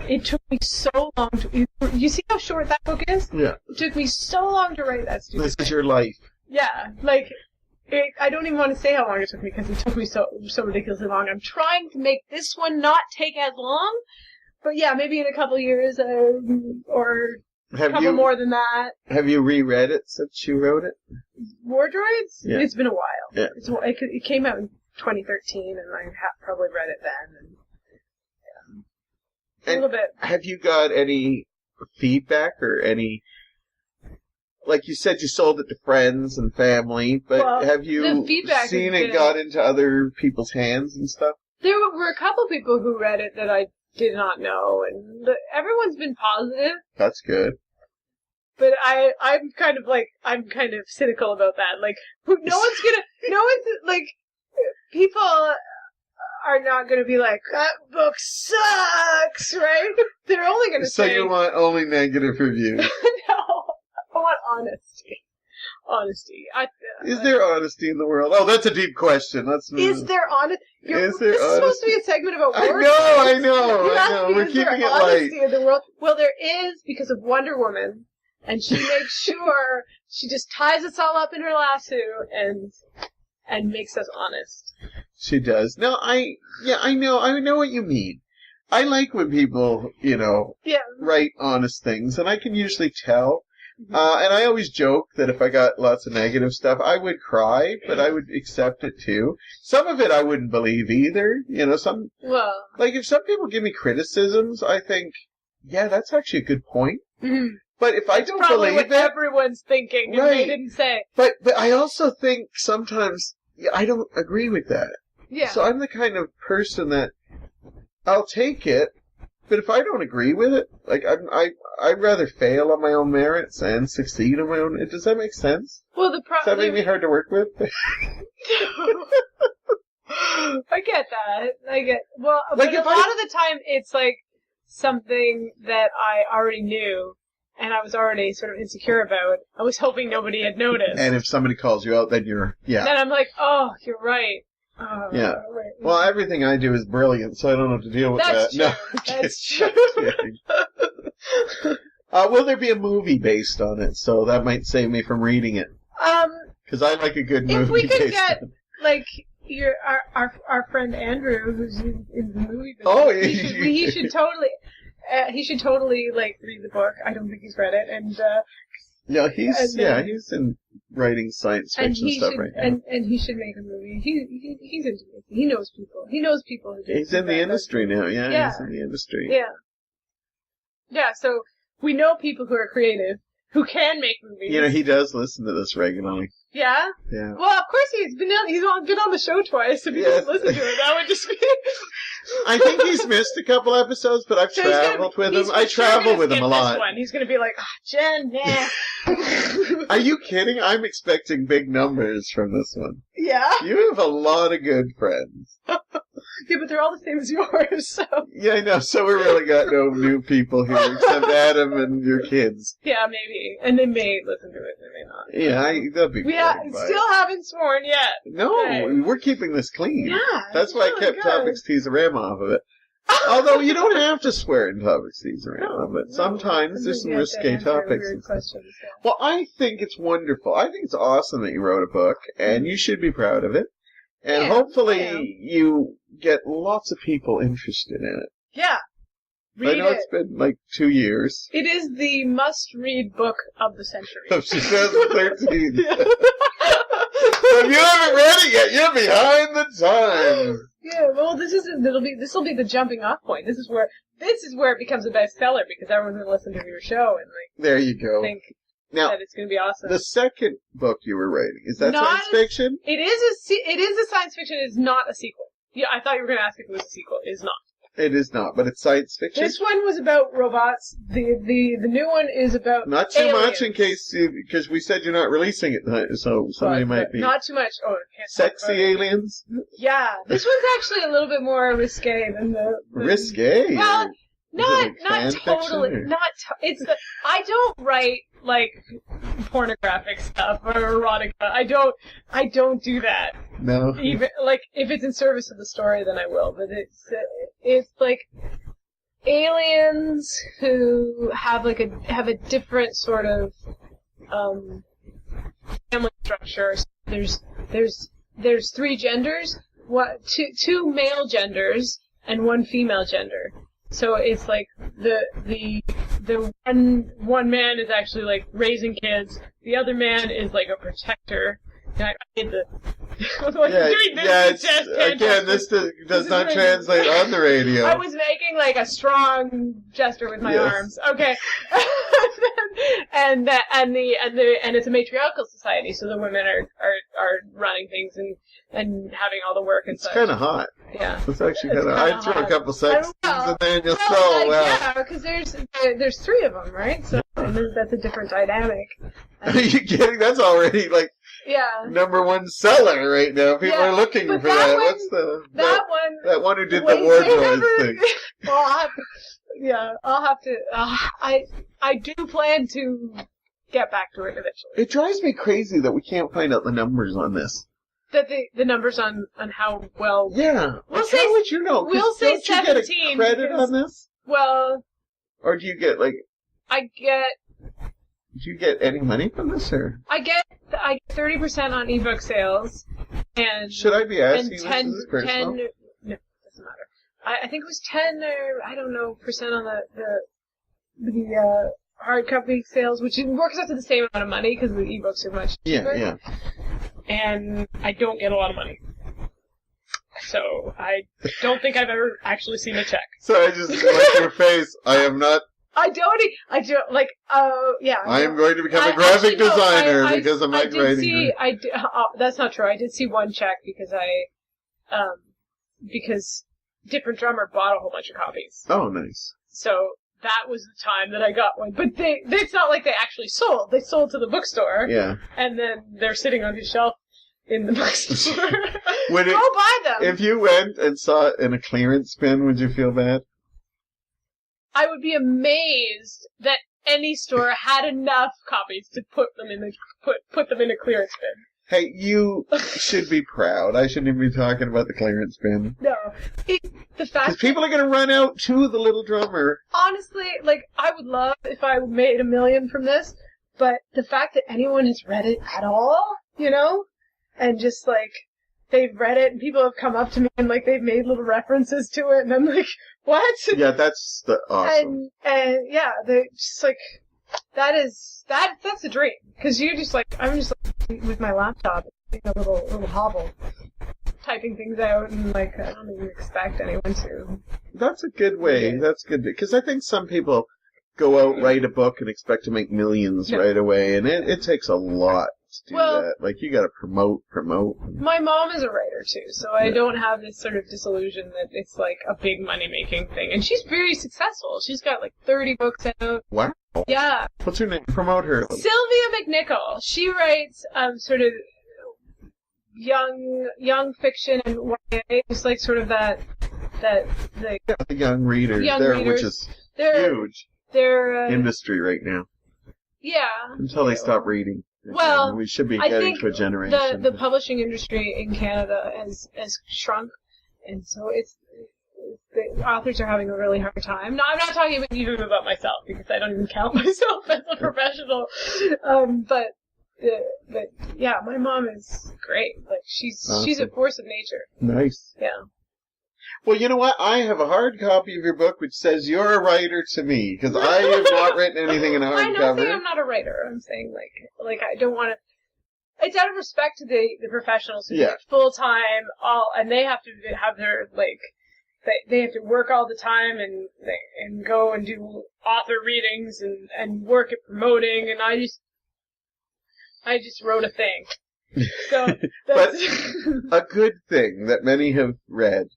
[SPEAKER 2] It took me so long to... You see how short that book is?
[SPEAKER 1] Yeah.
[SPEAKER 2] It took me so long to write that stupid
[SPEAKER 1] This is your life.
[SPEAKER 2] Yeah, I don't even want to say how long it took me, because it took me so ridiculously long. I'm trying to make this one not take as long, but yeah, maybe in a couple years, or a couple more than that.
[SPEAKER 1] Have you reread it since you wrote it?
[SPEAKER 2] Wardroids?
[SPEAKER 1] Yeah.
[SPEAKER 2] It's been a while.
[SPEAKER 1] Yeah.
[SPEAKER 2] It came out in 2013, and I probably read it then. A little bit.
[SPEAKER 1] Have you got any feedback or any... Like you said, you sold it to friends and family, but have you seen it got into other people's hands and stuff?
[SPEAKER 2] There were a couple people who read it that I did not know, and everyone's been positive.
[SPEAKER 1] That's good.
[SPEAKER 2] But I'm kind of cynical about that. People are not gonna be like, that book sucks, right? They're only gonna say...
[SPEAKER 1] So you want only negative reviews?
[SPEAKER 2] No. I want honesty.
[SPEAKER 1] Is there honesty in the world? Oh, that's a deep question.
[SPEAKER 2] Is there honesty? This is supposed to be a segment about Wardroids.
[SPEAKER 1] I know. We're keeping it light.
[SPEAKER 2] In the world? Well, there is because of Wonder Woman, and she makes sure she just ties us all up in her lasso and makes us honest.
[SPEAKER 1] She does. No, I know what you mean. I like when people, write honest things, and I can usually tell. Mm-hmm. And I always joke that if I got lots of negative stuff, I would cry, but I would accept it too. Some of it I wouldn't believe either. Like if some people give me criticisms, I think, yeah, that's actually a good point. Mm-hmm. But if I don't
[SPEAKER 2] probably
[SPEAKER 1] believe
[SPEAKER 2] what everyone's thinking, and they didn't say.
[SPEAKER 1] But I also think sometimes I don't agree with that.
[SPEAKER 2] Yeah.
[SPEAKER 1] So I'm the kind of person that I'll take it, but if I don't agree with it, like I'd rather fail on my own merits and succeed on my own. Does that make sense?
[SPEAKER 2] Well,
[SPEAKER 1] Does that make me hard to work with?
[SPEAKER 2] I get that. Well, like but a lot of the time it's like something that I already knew and I was already sort of insecure about. I was hoping nobody had noticed.
[SPEAKER 1] And if somebody calls you out, then
[SPEAKER 2] Then I'm like, oh, you're right.
[SPEAKER 1] Yeah. Right. Well, everything I do is brilliant, so I don't have to deal with
[SPEAKER 2] that.
[SPEAKER 1] No,
[SPEAKER 2] that's true.
[SPEAKER 1] Will there be a movie based on it? So that might save me from reading it. Because I like a good movie.
[SPEAKER 2] If we could
[SPEAKER 1] based
[SPEAKER 2] get
[SPEAKER 1] on
[SPEAKER 2] our friend Andrew, who's in the movie business,
[SPEAKER 1] oh,
[SPEAKER 2] he should totally like read the book. I don't think he's read it, and
[SPEAKER 1] he's in writing science fiction stuff right now.
[SPEAKER 2] And he should make a movie. He's into it. He knows people. He knows people who do.
[SPEAKER 1] He's in the industry now. Yeah, he's in the industry.
[SPEAKER 2] Yeah. Yeah. So we know people who are creative who can make movies.
[SPEAKER 1] He does listen to this regularly.
[SPEAKER 2] Yeah.
[SPEAKER 1] Yeah.
[SPEAKER 2] Well, of course he's been on the show twice. If he doesn't listen to it, that would just be.
[SPEAKER 1] I think he's missed a couple episodes, but I've traveled with him. I travel with him a lot.
[SPEAKER 2] He's going to be like, Jen, nah.
[SPEAKER 1] Are you kidding? I'm expecting big numbers from this one.
[SPEAKER 2] Yeah?
[SPEAKER 1] You have a lot of good friends.
[SPEAKER 2] Yeah, but they're all the same as yours, so.
[SPEAKER 1] Yeah, I know. So we really got no new people here except Adam and your kids.
[SPEAKER 2] Yeah, maybe. And they may listen to it, they may not.
[SPEAKER 1] Yeah, they'll be
[SPEAKER 2] still haven't sworn yet.
[SPEAKER 1] No, we're keeping this clean.
[SPEAKER 2] Yeah.
[SPEAKER 1] That's why I kept Topics Teaserama off of it. Although you don't have to swear in Topics Teaserama, but sometimes there's some risque topics. Well, I think it's wonderful. I think it's awesome that you wrote a book, and you should be proud of it. And hopefully you get lots of people interested in it.
[SPEAKER 2] Yeah. Read
[SPEAKER 1] I know it's been like 2 years.
[SPEAKER 2] It is the must-read book of the century.
[SPEAKER 1] Of 2013. If you haven't read it yet, you're behind the times.
[SPEAKER 2] Yeah, well, this will be the jumping off point. This is where it becomes a bestseller because everyone's gonna listen to your show and
[SPEAKER 1] There you go.
[SPEAKER 2] Think
[SPEAKER 1] now,
[SPEAKER 2] that it's gonna be awesome.
[SPEAKER 1] The second book you were writing, is that science fiction?
[SPEAKER 2] It is a science fiction. It is not a sequel. Yeah, I thought you were gonna ask if it was a sequel. It is not.
[SPEAKER 1] It is not, but it's science fiction.
[SPEAKER 2] This one was about robots. The new one is about
[SPEAKER 1] not too
[SPEAKER 2] aliens.
[SPEAKER 1] much in case because we said you're not releasing it, so somebody might be
[SPEAKER 2] not too much. Oh, can't
[SPEAKER 1] sexy aliens.
[SPEAKER 2] Yeah, this one's actually a little bit more risque than the
[SPEAKER 1] risque.
[SPEAKER 2] Well, not totally. I don't write like pornographic stuff or erotica. I don't do that.
[SPEAKER 1] No.
[SPEAKER 2] Even like if it's in service of the story, then I will. But it's like aliens who have a different sort of family structure. There's 3 genders, two male genders and 1 female gender. So it's like the one man is actually like raising kids. The other man is like a protector. I did the
[SPEAKER 1] again, this does not translate on the radio.
[SPEAKER 2] I was making like a strong gesture with my arms. Okay, and it's a matriarchal society, so the women are running things and having all the work and such.
[SPEAKER 1] It's kind of hot.
[SPEAKER 2] Yeah,
[SPEAKER 1] it's actually kind of. I'd throw a couple sex scenes in there and you'll throw.
[SPEAKER 2] Yeah, because there's 3 of them, right? So that's a different dynamic.
[SPEAKER 1] Are you kidding? That's already like.
[SPEAKER 2] Yeah.
[SPEAKER 1] Number 1 seller right now. People are looking for that. What's that one who did the Wardroids thing?
[SPEAKER 2] Well, I'll have to. I do plan to get back to it eventually.
[SPEAKER 1] It drives me crazy that we can't find out the numbers on this.
[SPEAKER 2] That the numbers on how well...
[SPEAKER 1] Yeah.
[SPEAKER 2] We'll
[SPEAKER 1] like,
[SPEAKER 2] say,
[SPEAKER 1] how would you know?
[SPEAKER 2] We'll say
[SPEAKER 1] don't
[SPEAKER 2] 17.
[SPEAKER 1] You get a credit on this?
[SPEAKER 2] Well...
[SPEAKER 1] Or do you get, like...
[SPEAKER 2] I get...
[SPEAKER 1] Do you get any money from this, or...?
[SPEAKER 2] I get 30% on ebook sales, and...
[SPEAKER 1] Should I be asking
[SPEAKER 2] and 10,
[SPEAKER 1] this? Is this personal?
[SPEAKER 2] 10... No, doesn't matter. I think it was 10 or, I don't know, percent on the hard copy sales, which works out to the same amount of money, because the ebooks are much cheaper.
[SPEAKER 1] Yeah.
[SPEAKER 2] And I don't get a lot of money. So, I don't think I've ever actually seen a check.
[SPEAKER 1] So I just like your face. I am not...
[SPEAKER 2] I don't, like, yeah.
[SPEAKER 1] I am going to become a graphic designer because I'm like writing.
[SPEAKER 2] That's not true. I did see one check because because Different Drummer bought a whole bunch of copies.
[SPEAKER 1] Oh, nice.
[SPEAKER 2] So that was the time that I got one. But it's not like they actually sold. They sold to the bookstore.
[SPEAKER 1] Yeah.
[SPEAKER 2] And then they're sitting on his shelf in the bookstore. Go buy them.
[SPEAKER 1] If you went and saw it in a clearance bin, would you feel bad?
[SPEAKER 2] I would be amazed that any store had enough copies to put them in a clearance bin.
[SPEAKER 1] Hey, you should be proud. I shouldn't even be talking about the clearance bin.
[SPEAKER 2] No. The fact
[SPEAKER 1] Because people are going to run out to the Little Drummer.
[SPEAKER 2] Honestly, like, I would love if I made $1 million from this, but the fact that anyone has read it at all, you know? And just, like, they've read it and people have come up to me and, like, they've made little references to it and I'm like, what?
[SPEAKER 1] Yeah, that's awesome.
[SPEAKER 2] And yeah, they just, like, that's a dream. Because you're just, like, I'm just, like, with my laptop, a little hobble, typing things out, and, like, I don't even expect anyone to.
[SPEAKER 1] That's a good way. Yeah. That's good. Because I think some people go out, write a book, and expect to make millions right away, and it takes a lot to do that. Like, you gotta promote.
[SPEAKER 2] My mom is a writer, too, so I don't have this sort of disillusion that it's, like, a big money-making thing. And she's very successful. She's got, like, 30 books out.
[SPEAKER 1] Wow.
[SPEAKER 2] Yeah.
[SPEAKER 1] What's her name? Promote her.
[SPEAKER 2] Sylvia McNichol. She writes, sort of young fiction and YA, just like sort of the
[SPEAKER 1] young readers which is huge industry right now.
[SPEAKER 2] Yeah.
[SPEAKER 1] Until they stop reading.
[SPEAKER 2] Well,
[SPEAKER 1] we should be getting to a generation.
[SPEAKER 2] The publishing industry in Canada has shrunk, and so the authors are having a really hard time. No, I'm not talking even about myself because I don't even count myself as a professional. But yeah, my mom is great. Like she's a force of nature.
[SPEAKER 1] Nice.
[SPEAKER 2] Yeah.
[SPEAKER 1] Well, you know what? I have a hard copy of your book which says you're a writer to me because I have not written anything in a hardcover.
[SPEAKER 2] I'm not saying I'm not a writer. I'm saying like I don't want to. It's out of respect to the professionals who do it full time, and they have to have their like. They have to work all the time and go and do author readings and work at promoting, and I just wrote a thing. So that's
[SPEAKER 1] but a good thing that many have read.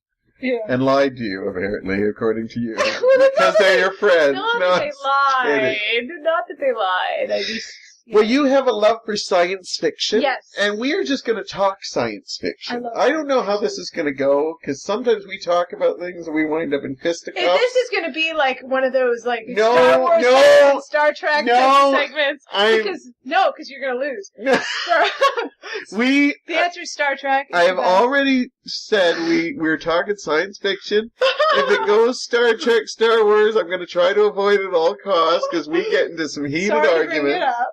[SPEAKER 2] Yeah.
[SPEAKER 1] And lied to you, apparently, according to you.
[SPEAKER 2] Well,
[SPEAKER 1] because they're your friends.
[SPEAKER 2] Not that they lied. Not that they lied. I just...
[SPEAKER 1] Well, you have a love for science fiction.
[SPEAKER 2] Yes.
[SPEAKER 1] And we are just going to talk science fiction.
[SPEAKER 2] I
[SPEAKER 1] don't know how this is going to go, because sometimes we talk about things and we wind up in fisticuffs.
[SPEAKER 2] This is going to be like one of those, like, Star Wars and Star Trek segments. Because you're going to lose. The answer is Star Trek.
[SPEAKER 1] I have already said we're talking science fiction. If it goes Star Trek, Star Wars, I'm going to try to avoid it at all costs, because we get into some heated arguments.
[SPEAKER 2] Bring it up.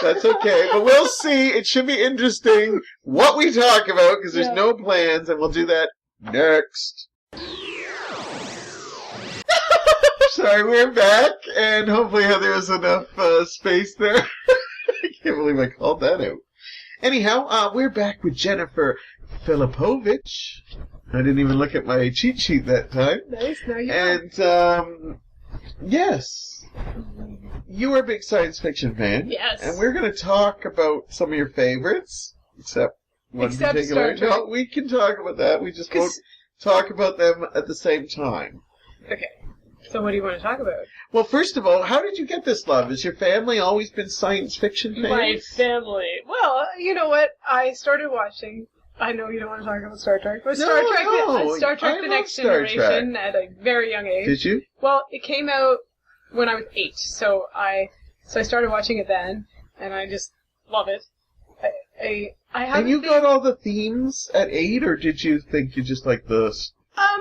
[SPEAKER 1] That's okay, but we'll see. It should be interesting what we talk about, because there's no plans, and we'll do that next. Sorry, we're back, and hopefully there was enough space there. I can't believe I called that out. Anyhow, we're back with Jennifer Filipowicz. I didn't even look at my cheat sheet that time.
[SPEAKER 2] Nice, now you
[SPEAKER 1] And, yes. You are a big science fiction fan.
[SPEAKER 2] Yes.
[SPEAKER 1] And we're going to talk about some of your favorites. Except particular.
[SPEAKER 2] Star Trek.
[SPEAKER 1] No, we can talk about that. We just won't talk about them at the same time.
[SPEAKER 2] Okay. So what do you want to talk about?
[SPEAKER 1] Well, first of all, how did you get this love? Has your family always been science fiction fans?
[SPEAKER 2] My family. Well, you know what? I started watching... I know you don't want to talk about Star Trek, but Star Trek The Next Generation at a very young age.
[SPEAKER 1] Did you?
[SPEAKER 2] Well, it came out when I was 8, so I started watching it then, and I just love it. I have
[SPEAKER 1] And you got all the themes at 8, or did you think you just like this?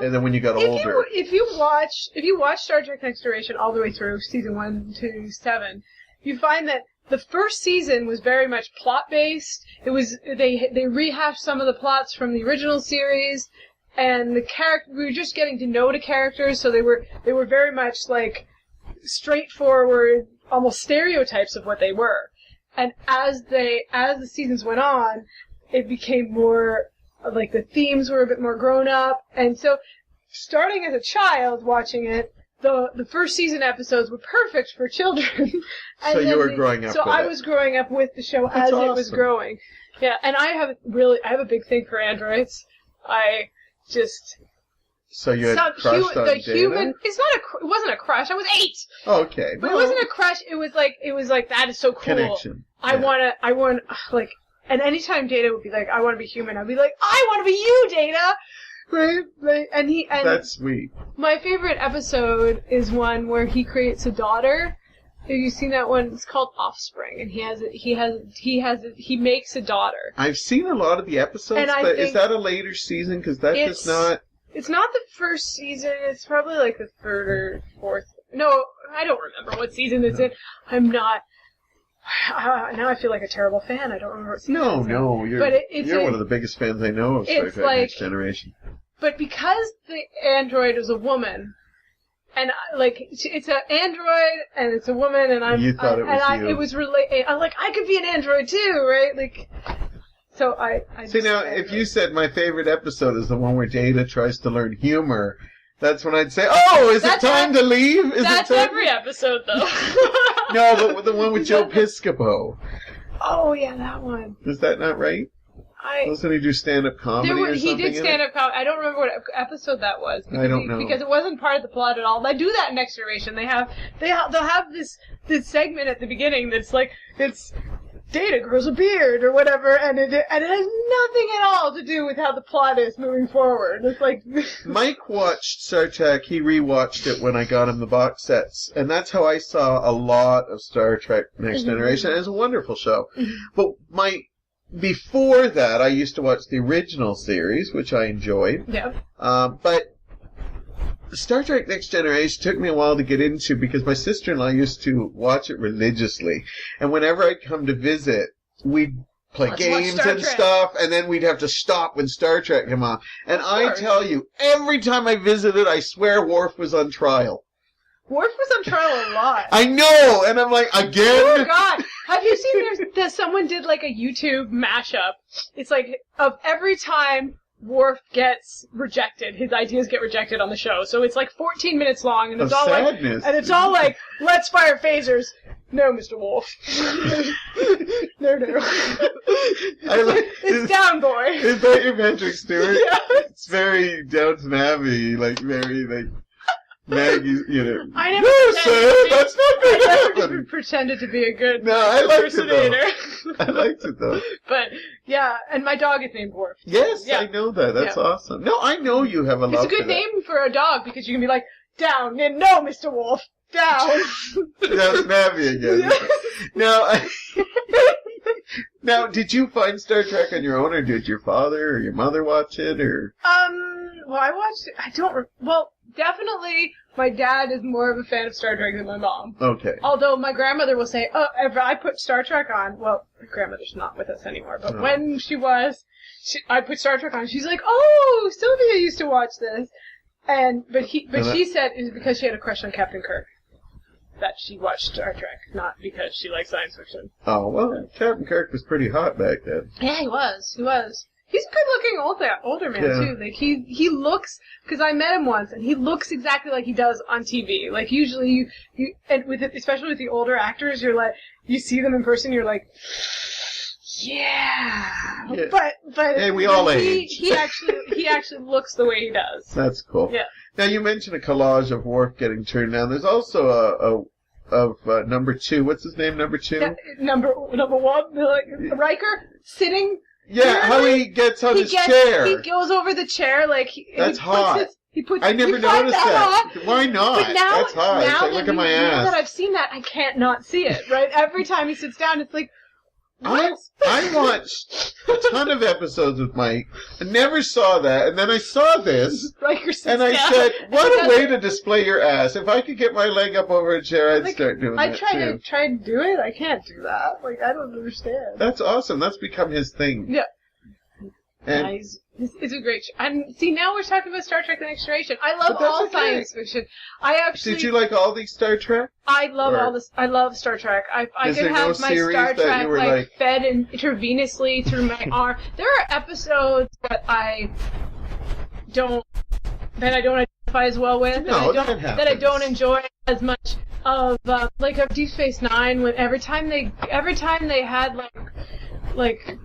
[SPEAKER 1] And then when you got older,
[SPEAKER 2] if you watch Star Trek Next Generation all the way through season 1 to 7, you find that the first season was very much plot based. It was they rehashed some of the plots from the original series, and we were just getting to know the characters, so they were very much like straightforward, almost stereotypes of what they were. And as the seasons went on, it became more like the themes were a bit more grown up. And so, starting as a child watching it, the first season episodes were perfect for children. And
[SPEAKER 1] so you were growing up.
[SPEAKER 2] So I was growing up with the show as it was growing. Yeah, and I have a big thing for androids.
[SPEAKER 1] So you had crushed on Data?
[SPEAKER 2] It wasn't a crush. I was 8.
[SPEAKER 1] Oh, okay.
[SPEAKER 2] But it wasn't a crush. It was like that is so cool.
[SPEAKER 1] Connection.
[SPEAKER 2] I want and anytime Data would be like, I want to be human, I'd be like, I want to be you, Data. Right? Like, and
[SPEAKER 1] that's sweet.
[SPEAKER 2] My favorite episode is one where he creates a daughter. Have you seen that one? It's called Offspring, and he makes a daughter.
[SPEAKER 1] I've seen a lot of the episodes, but is that a later season? Because that does not.
[SPEAKER 2] It's not the first season. It's probably like the 3rd or 4th. No, I don't remember what season it's in. I'm not. Now I feel like a terrible fan. I don't remember what season it's in. No,
[SPEAKER 1] you're one of the biggest fans I know of Star Trek Next Generation.
[SPEAKER 2] But because the android is a woman, and it's an android and it's a woman, and
[SPEAKER 1] you thought it was you.
[SPEAKER 2] It was I'm like, I could be an android too, right? Like. So I
[SPEAKER 1] see now. If you said my favorite episode is the one where Data tries to learn humor, that's when I'd say, "Oh, is it time to leave?"
[SPEAKER 2] That's every episode, though.
[SPEAKER 1] No, but the one with Joe Piscopo.
[SPEAKER 2] Oh yeah, that one.
[SPEAKER 1] Is that not right? Doesn't he do stand-up comedy or something?
[SPEAKER 2] He did stand-up comedy. I don't remember what episode that was.
[SPEAKER 1] I don't know
[SPEAKER 2] because it wasn't part of the plot at all. They do that in Next Generation. They'll have this segment at the beginning that's like it's. Data grows a beard or whatever, and it has nothing at all to do with how the plot is moving forward. It's like
[SPEAKER 1] Mike watched Star Trek. He rewatched it when I got him the box sets, and that's how I saw a lot of Star Trek Next Generation. It's a wonderful show. But before that, I used to watch the original series, which I enjoyed.
[SPEAKER 2] Yeah.
[SPEAKER 1] But Star Trek Next Generation took me a while to get into because my sister-in-law used to watch it religiously. And whenever I'd come to visit, we'd play games and stuff, and then we'd have to stop when Star Trek came on. And I tell you, every time I visited, I swear Worf was on trial.
[SPEAKER 2] Worf was on trial a lot.
[SPEAKER 1] I know! And I'm like, again?
[SPEAKER 2] Oh, God. Have you seen that someone did like a YouTube mashup? It's like, of every time Worf gets rejected. His ideas get rejected on the show. So it's like 14 minutes long, and it's all
[SPEAKER 1] sadness.
[SPEAKER 2] And it's all like, let's fire phasers. No, Mr. Wolf. No. It's down, boy.
[SPEAKER 1] Is that your Patrick Stewart?
[SPEAKER 2] Yeah.
[SPEAKER 1] It's very Downton Abbey, very Maggie,
[SPEAKER 2] I never
[SPEAKER 1] that's not going to happen.
[SPEAKER 2] I never pretended to be a good
[SPEAKER 1] impersonator. I liked it though.
[SPEAKER 2] But yeah, and my dog is named Worf.
[SPEAKER 1] Yes, yeah. I know that. That's awesome. No, I know you have a love.
[SPEAKER 2] It's a good name for a dog because you can be like, down, and no, Mr. Wolf, down.
[SPEAKER 1] Downton Abbey again. Now, did you find Star Trek on your own, or did your father or your mother watch it, or?
[SPEAKER 2] Well, I watched it. Definitely my dad is more of a fan of Star Trek than my mom.
[SPEAKER 1] Okay.
[SPEAKER 2] Although my grandmother will say, oh, if I put Star Trek on, well, my grandmother's not with us anymore, but when she was, I put Star Trek on, she's like, oh, Sylvia used to watch this. But she said it was because she had a crush on Captain Kirk that she watched Star Trek, not because she likes science fiction.
[SPEAKER 1] Oh, well, Captain Kirk was pretty hot back then.
[SPEAKER 2] Yeah, he was. He's a good-looking older man, too. Like, he looks, because I met him once, and he looks exactly like he does on TV. Like, usually especially with the older actors, you're like, you see them in person, you're like, yeah. But
[SPEAKER 1] hey, we all age.
[SPEAKER 2] He actually looks the way he does.
[SPEAKER 1] That's cool.
[SPEAKER 2] Yeah.
[SPEAKER 1] Now, you mentioned a collage of Worf getting turned down. There's also number 2. What's his name, number 2?
[SPEAKER 2] Yeah, number 1, like, Riker, sitting...
[SPEAKER 1] Yeah, how he gets on his chair.
[SPEAKER 2] He goes over the chair, like...
[SPEAKER 1] That's hot.
[SPEAKER 2] He puts.
[SPEAKER 1] I never noticed that. Why not?
[SPEAKER 2] But now,
[SPEAKER 1] that's hot. It's like, look at my
[SPEAKER 2] Now that
[SPEAKER 1] ass.
[SPEAKER 2] I've seen that, I can't not see it. Right? Every time he sits down, it's like, what?
[SPEAKER 1] I watched a ton of episodes with Mike. I never saw that, and then I saw this,
[SPEAKER 2] Riker sits
[SPEAKER 1] and I
[SPEAKER 2] down
[SPEAKER 1] said,
[SPEAKER 2] and
[SPEAKER 1] "What a
[SPEAKER 2] does
[SPEAKER 1] way
[SPEAKER 2] it.
[SPEAKER 1] to display your ass! If I could get my leg up over a chair, I'd
[SPEAKER 2] Like,
[SPEAKER 1] start doing
[SPEAKER 2] I
[SPEAKER 1] that
[SPEAKER 2] try
[SPEAKER 1] too."
[SPEAKER 2] to do it. I can't do that. Like, I don't understand.
[SPEAKER 1] That's awesome. That's become his thing.
[SPEAKER 2] Yeah.
[SPEAKER 1] And
[SPEAKER 2] Nice. It's a great show. And see, now we're talking about Star Trek: The Next Generation. I love
[SPEAKER 1] But that's
[SPEAKER 2] all
[SPEAKER 1] okay.
[SPEAKER 2] science fiction. I actually.
[SPEAKER 1] did you like all these Star Trek?
[SPEAKER 2] I love
[SPEAKER 1] Or-
[SPEAKER 2] all this. I love Star Trek. I
[SPEAKER 1] Is
[SPEAKER 2] could
[SPEAKER 1] there
[SPEAKER 2] have
[SPEAKER 1] no
[SPEAKER 2] my
[SPEAKER 1] series
[SPEAKER 2] Star
[SPEAKER 1] that
[SPEAKER 2] Trek
[SPEAKER 1] you were like-
[SPEAKER 2] fed intravenously through my arm. There are episodes that I don't identify as well with.
[SPEAKER 1] No,
[SPEAKER 2] that I don't enjoy as much of like of Deep Space Nine. When every time they had like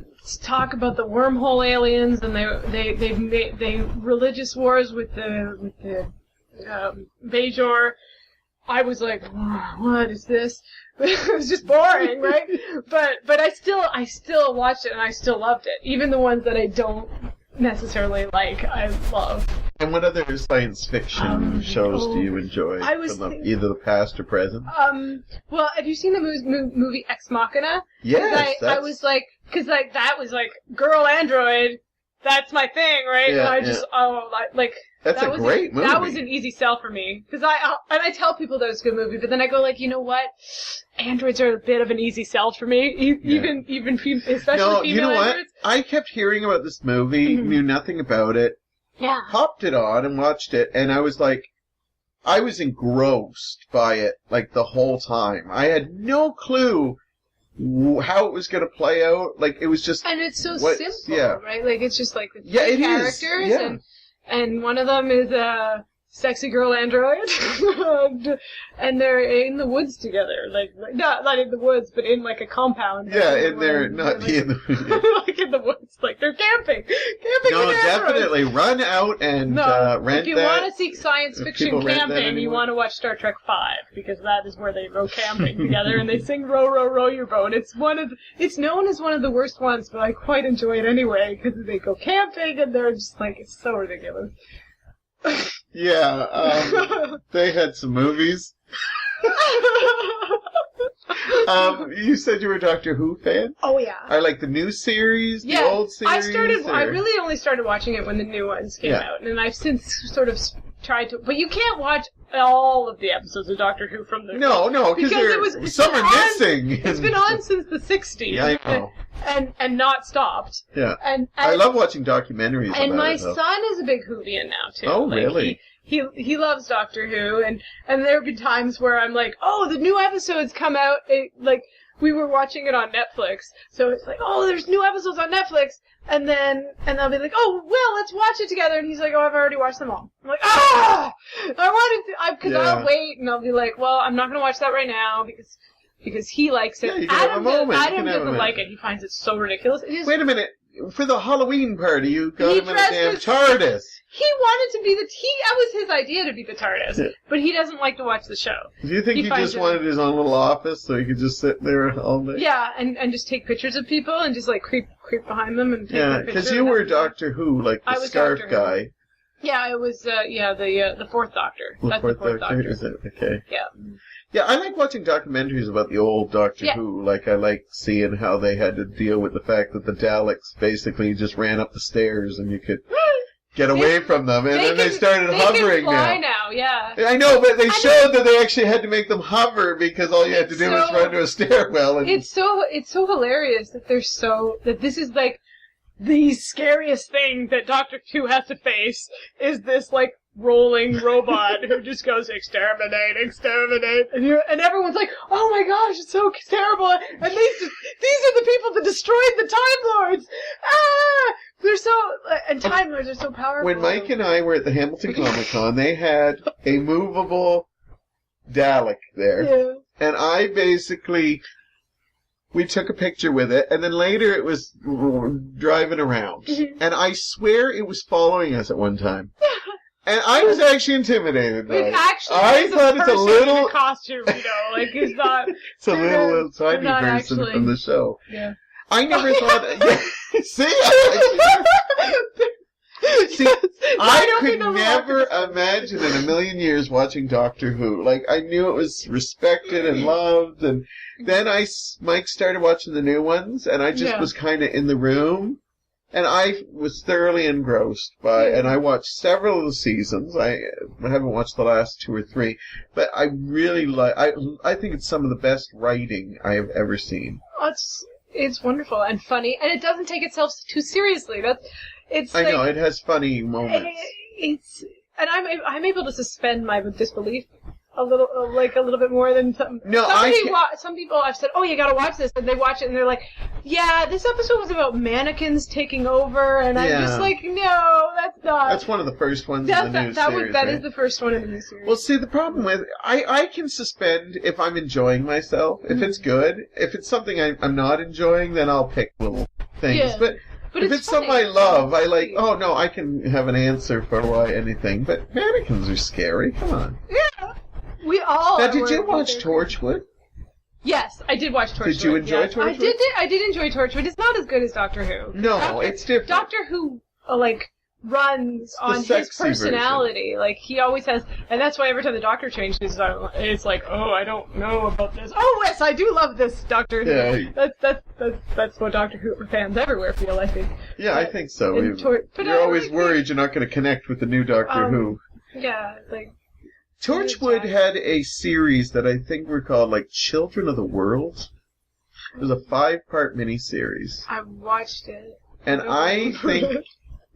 [SPEAKER 2] talk about the wormhole aliens and they religious wars with the Bajor. I was like, what is this? It was just boring, right? But I still watched it and I still loved it. Even the ones that I don't necessarily like, I love.
[SPEAKER 1] And what other science fiction shows do you enjoy?
[SPEAKER 2] I was
[SPEAKER 1] from either the past or present?
[SPEAKER 2] Well, have you seen the movie Ex Machina?
[SPEAKER 1] Yes.
[SPEAKER 2] I was like, because like that was like girl android. That's my thing, right?
[SPEAKER 1] Yeah,
[SPEAKER 2] and I just
[SPEAKER 1] That's
[SPEAKER 2] that
[SPEAKER 1] a
[SPEAKER 2] was
[SPEAKER 1] great movie.
[SPEAKER 2] That was an easy sell for me because I tell people that it's a good movie, but then I go like, you know what? Androids are a bit of an easy sell for me, even especially
[SPEAKER 1] no,
[SPEAKER 2] female
[SPEAKER 1] you know what?
[SPEAKER 2] androids.
[SPEAKER 1] I kept hearing about this movie, knew nothing about it,
[SPEAKER 2] Yeah.
[SPEAKER 1] popped it on and watched it, and I was like, I was engrossed by it like the whole time. I had no clue how it was going to play out. Like, it was just...
[SPEAKER 2] And it's so simple, right? Like, it's just like the two
[SPEAKER 1] it
[SPEAKER 2] characters,
[SPEAKER 1] is. Yeah.
[SPEAKER 2] and one of them is a sexy girl android, and they're in the woods together. Like not in the woods, but in like a compound.
[SPEAKER 1] Yeah, and they're not
[SPEAKER 2] like,
[SPEAKER 1] in the...
[SPEAKER 2] like in the woods. Like, they're camping.
[SPEAKER 1] No,
[SPEAKER 2] with androids.
[SPEAKER 1] definitely. Run out and rent
[SPEAKER 2] if you
[SPEAKER 1] that.
[SPEAKER 2] want to seek science fiction
[SPEAKER 1] people rent that
[SPEAKER 2] camping, you
[SPEAKER 1] anymore?
[SPEAKER 2] want to watch Star Trek V, because that is where they go camping together and they sing "Row, Row, Row Your Boat." It's known as one of the worst ones, but I quite enjoy it anyway because they go camping and they're just like, it's so ridiculous.
[SPEAKER 1] Yeah, they had some movies. You said you were a Doctor Who fan?
[SPEAKER 2] Oh yeah.
[SPEAKER 1] I like the new series, the old series.
[SPEAKER 2] I really only started watching it when the new ones came out, and I've since sort of tried to. But you can't watch all of the episodes of Doctor Who from the
[SPEAKER 1] No, because some are missing.
[SPEAKER 2] It's been on since the 60s.
[SPEAKER 1] Yeah, I know.
[SPEAKER 2] And not stopped.
[SPEAKER 1] Yeah.
[SPEAKER 2] And
[SPEAKER 1] I love watching documentaries
[SPEAKER 2] and
[SPEAKER 1] about
[SPEAKER 2] my
[SPEAKER 1] it, though.
[SPEAKER 2] son is a big Whovian now too.
[SPEAKER 1] Oh,
[SPEAKER 2] Like,
[SPEAKER 1] really?
[SPEAKER 2] He loves Doctor Who, and there have been times where I'm like, oh, the new episodes come out. Like, we were watching it on Netflix, so it's like, oh, there's new episodes on Netflix, and I'll be like, oh, Will, let's watch it together, and he's like, oh, I've already watched them all. I'm like, I wanted to, because I'll wait, and I'll be like, well, I'm not gonna watch that right now because he likes it.
[SPEAKER 1] Yeah, you can have a moment.
[SPEAKER 2] Adam doesn't like it. He finds it so ridiculous.
[SPEAKER 1] Wait a minute. For the Halloween party, you got
[SPEAKER 2] He
[SPEAKER 1] him in a damn TARDIS.
[SPEAKER 2] He wanted to be that was his idea to be the TARDIS, but he doesn't like to watch the show.
[SPEAKER 1] Do you think he just wanted his own little office so he could just sit there all day?
[SPEAKER 2] Yeah, and just take pictures of people and just like creep behind them and take their picture.
[SPEAKER 1] because you were Doctor Who, like the scarf guy.
[SPEAKER 2] Yeah, it was the Fourth Doctor. That's the Fourth Doctor.
[SPEAKER 1] Is it? Okay.
[SPEAKER 2] Yeah.
[SPEAKER 1] Yeah, I like watching documentaries about the old Doctor Who. Like, I like seeing how they had to deal with the fact that the Daleks basically just ran up the stairs and you could get away from them. And then they started hovering
[SPEAKER 2] can fly now, yeah.
[SPEAKER 1] I know, but they showed that they actually had to make them hover because all you had to do was run to a stairwell. And
[SPEAKER 2] it's so hilarious that that this is like the scariest thing that Doctor Who has to face is this like rolling robot who just goes exterminate, and everyone's like, oh my gosh, it's so terrible, and these are the people that destroyed the Time Lords. They're so, and Time Lords are so powerful.
[SPEAKER 1] When Mike and I were at the Hamilton Comic Con, they had a movable Dalek there, and I basically. We took a picture with it, and then later it was driving around. And I swear it was following us at one time. And I was actually intimidated by it. I thought it's a little...
[SPEAKER 2] in costume, like he's not...
[SPEAKER 1] It's a little tiny person from the show.
[SPEAKER 2] Yeah.
[SPEAKER 1] I never thought... See? See, I could never imagine in a million years watching Doctor Who. Like, I knew it was respected and loved, and then Mike started watching the new ones, and I just was kind of in the room, and I was thoroughly engrossed by, and I watched several of the seasons. I haven't watched the last 2 or 3, but I really I think it's some of the best writing I have ever seen.
[SPEAKER 2] It's wonderful and funny, and it doesn't take itself too seriously.
[SPEAKER 1] I know, it has funny moments.
[SPEAKER 2] And I'm able to suspend my disbelief a little bit more than some.
[SPEAKER 1] No,
[SPEAKER 2] some people I've said, "Oh, you got to watch this," and they watch it and they're like, "Yeah, this episode was about mannequins taking over," and I'm just like, "No, that's not."
[SPEAKER 1] That's one of the first ones in the new series.
[SPEAKER 2] That is the first one in the new series.
[SPEAKER 1] Well, see, the problem with I can suspend if I'm enjoying myself, if it's good. If it's something I'm not enjoying, then I'll pick little things.
[SPEAKER 2] Yeah.
[SPEAKER 1] But if it's something I love, I like, oh no, I can have an answer for why anything. But mannequins are scary. Come on.
[SPEAKER 2] Yeah. We all.
[SPEAKER 1] Now, did you watch Torchwood?
[SPEAKER 2] Yes, I did watch Torchwood.
[SPEAKER 1] Did you enjoy Torchwood?
[SPEAKER 2] I did enjoy Torchwood. It's not as good as Doctor Who.
[SPEAKER 1] No, it's different.
[SPEAKER 2] Doctor Who, runs on his personality.
[SPEAKER 1] Version.
[SPEAKER 2] Like, he always has, and that's why every time the Doctor changes, it's like, oh, I don't know about this. Oh, yes, I do love this Doctor Who.
[SPEAKER 1] Yeah.
[SPEAKER 2] That's what Doctor Who fans everywhere feel, I think.
[SPEAKER 1] Yeah, I think so.
[SPEAKER 2] But
[SPEAKER 1] you're always worried you're not going to connect with the new Doctor Who.
[SPEAKER 2] Yeah,
[SPEAKER 1] Torchwood had a series that I think were called, Children of the World. It was a 5-part miniseries.
[SPEAKER 2] I watched it.
[SPEAKER 1] And I think...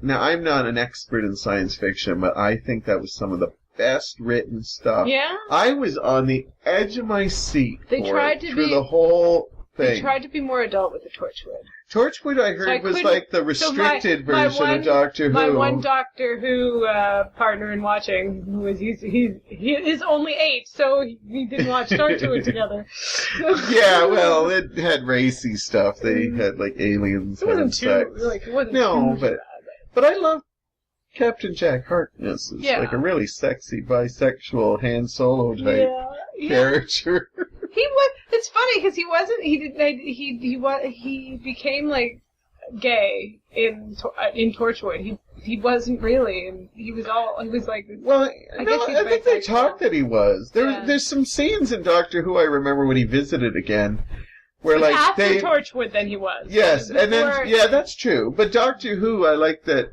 [SPEAKER 1] Now, I'm not an expert in science fiction, but I think that was some of the best written stuff.
[SPEAKER 2] Yeah?
[SPEAKER 1] I was on the edge of my seat through the whole thing.
[SPEAKER 2] They tried to be more adult with the Torchwood.
[SPEAKER 1] Torchwood, I heard, was like the restricted version of Doctor Who.
[SPEAKER 2] My one Doctor Who partner in watching, who is he is only 8, so we didn't watch Torchwood together.
[SPEAKER 1] Yeah, well, it had racy stuff. They had aliens.
[SPEAKER 2] It wasn't too
[SPEAKER 1] sex.
[SPEAKER 2] It wasn't
[SPEAKER 1] no,
[SPEAKER 2] too
[SPEAKER 1] but I love Captain Jack Harkness. It's like a really sexy bisexual Han Solo type character.
[SPEAKER 2] He was. It's funny because he wasn't. He became gay in Torchwood. He wasn't really, and he was like.
[SPEAKER 1] Well, I think they talked that he was. There's some scenes in Doctor Who I remember when he visited again. Where
[SPEAKER 2] after Torchwood, then he was.
[SPEAKER 1] Yes, and then that's true. But Doctor Who, I like that.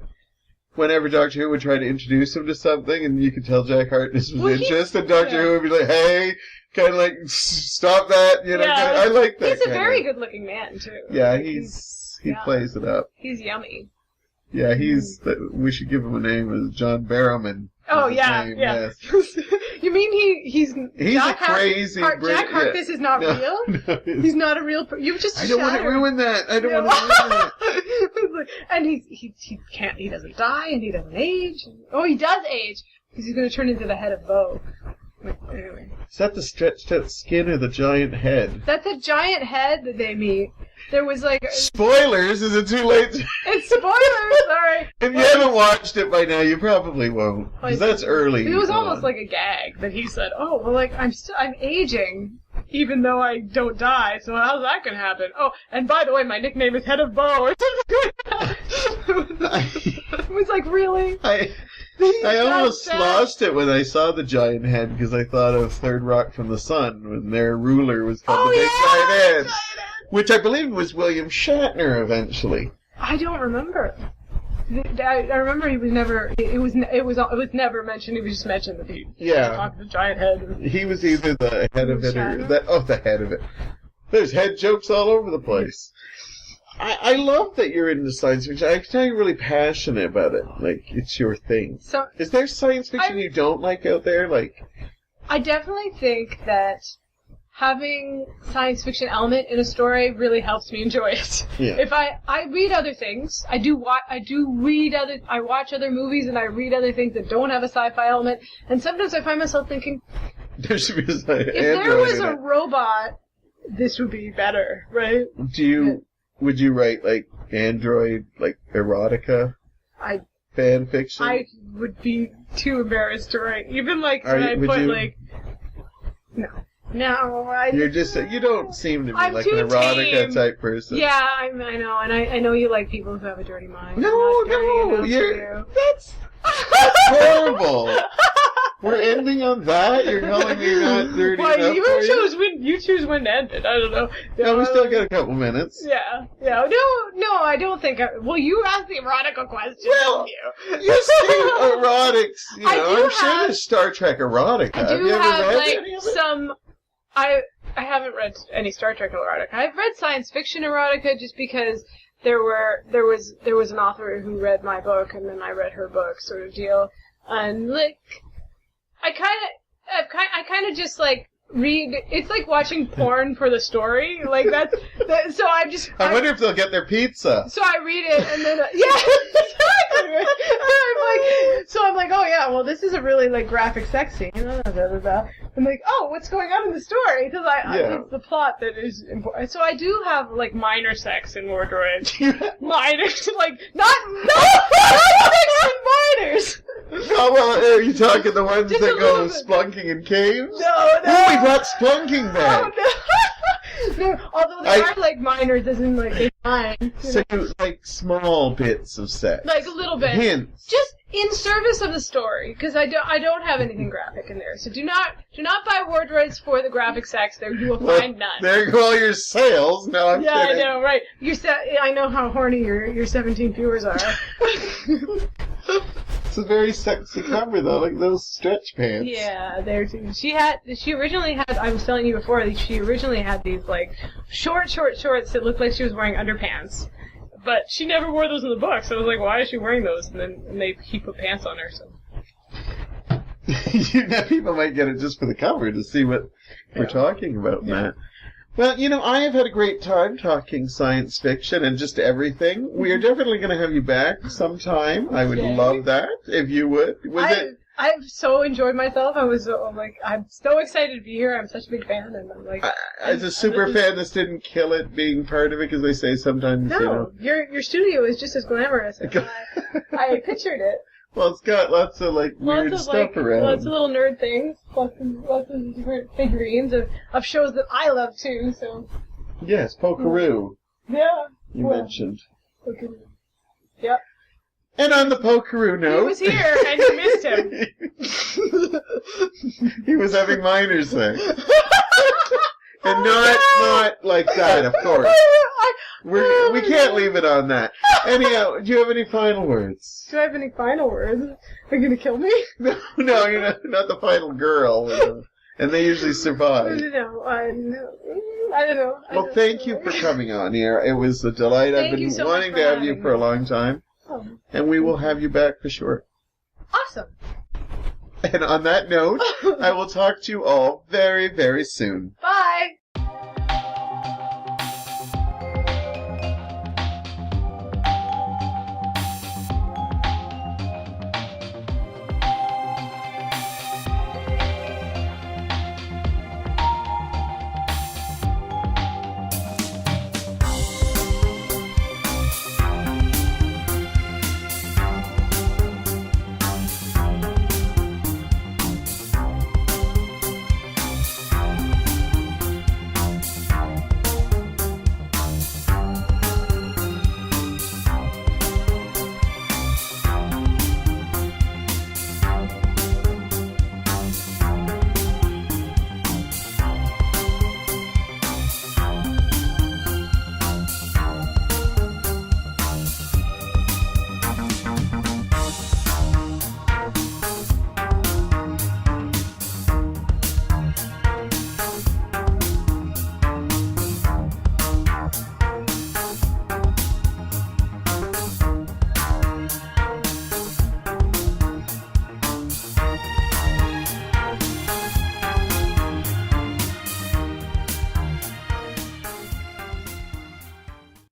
[SPEAKER 1] Whenever Doctor Who would try to introduce him to something, and you could tell Jack Harkness was interested, and Doctor Who would be like, "Hey, kind of stop that," you know. I like that.
[SPEAKER 2] He's a very good-looking man too.
[SPEAKER 1] Yeah, he plays it up.
[SPEAKER 2] He's yummy.
[SPEAKER 1] Yeah, we should give him a name as John Barrowman.
[SPEAKER 2] Oh yeah. You mean he's
[SPEAKER 1] a crazy
[SPEAKER 2] Jack Harkness is not real?
[SPEAKER 1] No,
[SPEAKER 2] he's not a real person. You just
[SPEAKER 1] I don't want to ruin that. I don't want to ruin that.
[SPEAKER 2] And he doesn't die, and he doesn't age. Oh, he does age, because he's going to turn into the head of Bo. Anyway.
[SPEAKER 1] Is that the stretched out skin or the giant head?
[SPEAKER 2] That's a giant head that they meet. There was
[SPEAKER 1] Spoilers! Is it too late?
[SPEAKER 2] It's spoilers, sorry.
[SPEAKER 1] If you haven't watched it by now, you probably won't. Because that's early.
[SPEAKER 2] It was almost like a gag that he said, "Oh, well, I'm aging, even though I don't die, so how's that gonna happen? Oh, and by the way, my nickname is Head of Bo," or something like that. It was like, really?
[SPEAKER 1] I almost lost it when I saw the giant head, because I thought of Third Rock from the Sun, when their ruler was called the Big Giant Head. Which I believe was William Shatner eventually.
[SPEAKER 2] I don't remember. I remember he was never. It was never mentioned. He was just mentioned that he talked to the giant head.
[SPEAKER 1] He was either the head of it or the head of it. There's head jokes all over the place. I love that you're into science fiction. I can tell you're really passionate about it. It's your thing. So, is there science fiction you don't like out there?
[SPEAKER 2] I definitely think that having science fiction element in a story really helps me enjoy it.
[SPEAKER 1] Yeah.
[SPEAKER 2] If I read other things, I watch other movies and I read other things that don't have a sci-fi element, and sometimes I find myself thinking,
[SPEAKER 1] there should be
[SPEAKER 2] if there was a robot, this would be better, right?
[SPEAKER 1] Would you write android erotica? Fan fiction?
[SPEAKER 2] I would be too embarrassed to write. Even no. No,
[SPEAKER 1] you don't seem to be
[SPEAKER 2] I'm
[SPEAKER 1] like
[SPEAKER 2] too
[SPEAKER 1] an erotica
[SPEAKER 2] tame.
[SPEAKER 1] type person.
[SPEAKER 2] Yeah, I know, and I know you like people who have a dirty mind.
[SPEAKER 1] No,
[SPEAKER 2] I'm not dirty enough for you.
[SPEAKER 1] that's horrible. We're ending on that? You're calling me not dirty enough for you?
[SPEAKER 2] You choose when to end it. I don't know.
[SPEAKER 1] No, we still got a couple minutes.
[SPEAKER 2] Yeah. No, I don't think well, you asked the erotica question,
[SPEAKER 1] Well,
[SPEAKER 2] didn't you?
[SPEAKER 1] You say erotics, I'm sure
[SPEAKER 2] have-
[SPEAKER 1] there's Star Trek erotica.
[SPEAKER 2] I
[SPEAKER 1] Have
[SPEAKER 2] do
[SPEAKER 1] you ever
[SPEAKER 2] have,
[SPEAKER 1] read
[SPEAKER 2] like,
[SPEAKER 1] any of it?
[SPEAKER 2] some... I haven't read any Star Trek erotica. I've read science fiction erotica just because there was an author who read my book and then I read her book, sort of deal. And like, I kind of just like read. It's like watching porn for the story. Like so
[SPEAKER 1] I wonder if they'll get their pizza.
[SPEAKER 2] So I read it and then exactly. I'm like, oh yeah, well this is a really like graphic sex scene. I'm like, oh, what's going on in the story? Because it's the plot that is important. So I do have like minor sex in Wardroids. Minor, like not sex in minors.
[SPEAKER 1] Oh, well, are you talking the ones
[SPEAKER 2] Just
[SPEAKER 1] that
[SPEAKER 2] a
[SPEAKER 1] go
[SPEAKER 2] little bit.
[SPEAKER 1] splunking in caves?
[SPEAKER 2] No.
[SPEAKER 1] Oh, we brought splunking back.
[SPEAKER 2] Oh, no. No, although they are like minors, as in like they mine.
[SPEAKER 1] So you like small bits of sex,
[SPEAKER 2] Like a little bit.
[SPEAKER 1] hints.
[SPEAKER 2] Just in service of the story, because I don't have anything graphic in there. So do not buy Wardroids for the graphic sex. There you will find none.
[SPEAKER 1] There go all your sales. No, I'm
[SPEAKER 2] Yeah,
[SPEAKER 1] kidding.
[SPEAKER 2] I know, right? I know how horny your 17 viewers are.
[SPEAKER 1] It's a very sexy cover though, like those stretch pants.
[SPEAKER 2] Yeah, there too. She originally had, I was telling you before, she originally had these like short shorts that looked like she was wearing underpants. But she never wore those in the book, so I was like, why is she wearing those? And he put pants on her, so.
[SPEAKER 1] You know, people might get it just for the cover to see what we're talking about, Matt. Well, I have had a great time talking science fiction and just everything. We are definitely going to have you back sometime. I would love that, if you would.
[SPEAKER 2] I've so enjoyed myself. I was I'm so excited to be here. I'm such a big fan, and I'm like...
[SPEAKER 1] As a super fan, this didn't kill it being part of it, because they say sometimes,
[SPEAKER 2] No, your studio is just as glamorous as I pictured it.
[SPEAKER 1] Well, it's got lots of, weird stuff around.
[SPEAKER 2] Lots of little nerd things. Lots of different figurines of shows that I love, too, so...
[SPEAKER 1] Yes, Pokeroo.
[SPEAKER 2] Yeah.
[SPEAKER 1] You mentioned.
[SPEAKER 2] Pokeroo. Yep.
[SPEAKER 1] And on the Pokeroo note...
[SPEAKER 2] He was here, and you missed him.
[SPEAKER 1] He was having minor sex. And not like that, of course. We can't leave it on that. Anyhow, do you have any final words?
[SPEAKER 2] Do I have any final words? Are you going to kill me?
[SPEAKER 1] No, you're not the final girl. And they usually survive.
[SPEAKER 2] No, I don't know.
[SPEAKER 1] Well, thank you for coming on here. It was a delight. I've been wanting to have you for a long time.
[SPEAKER 2] Oh.
[SPEAKER 1] And we will have you back for sure.
[SPEAKER 2] Awesome.
[SPEAKER 1] And on that note, I will talk to you all very, very soon.
[SPEAKER 2] Bye.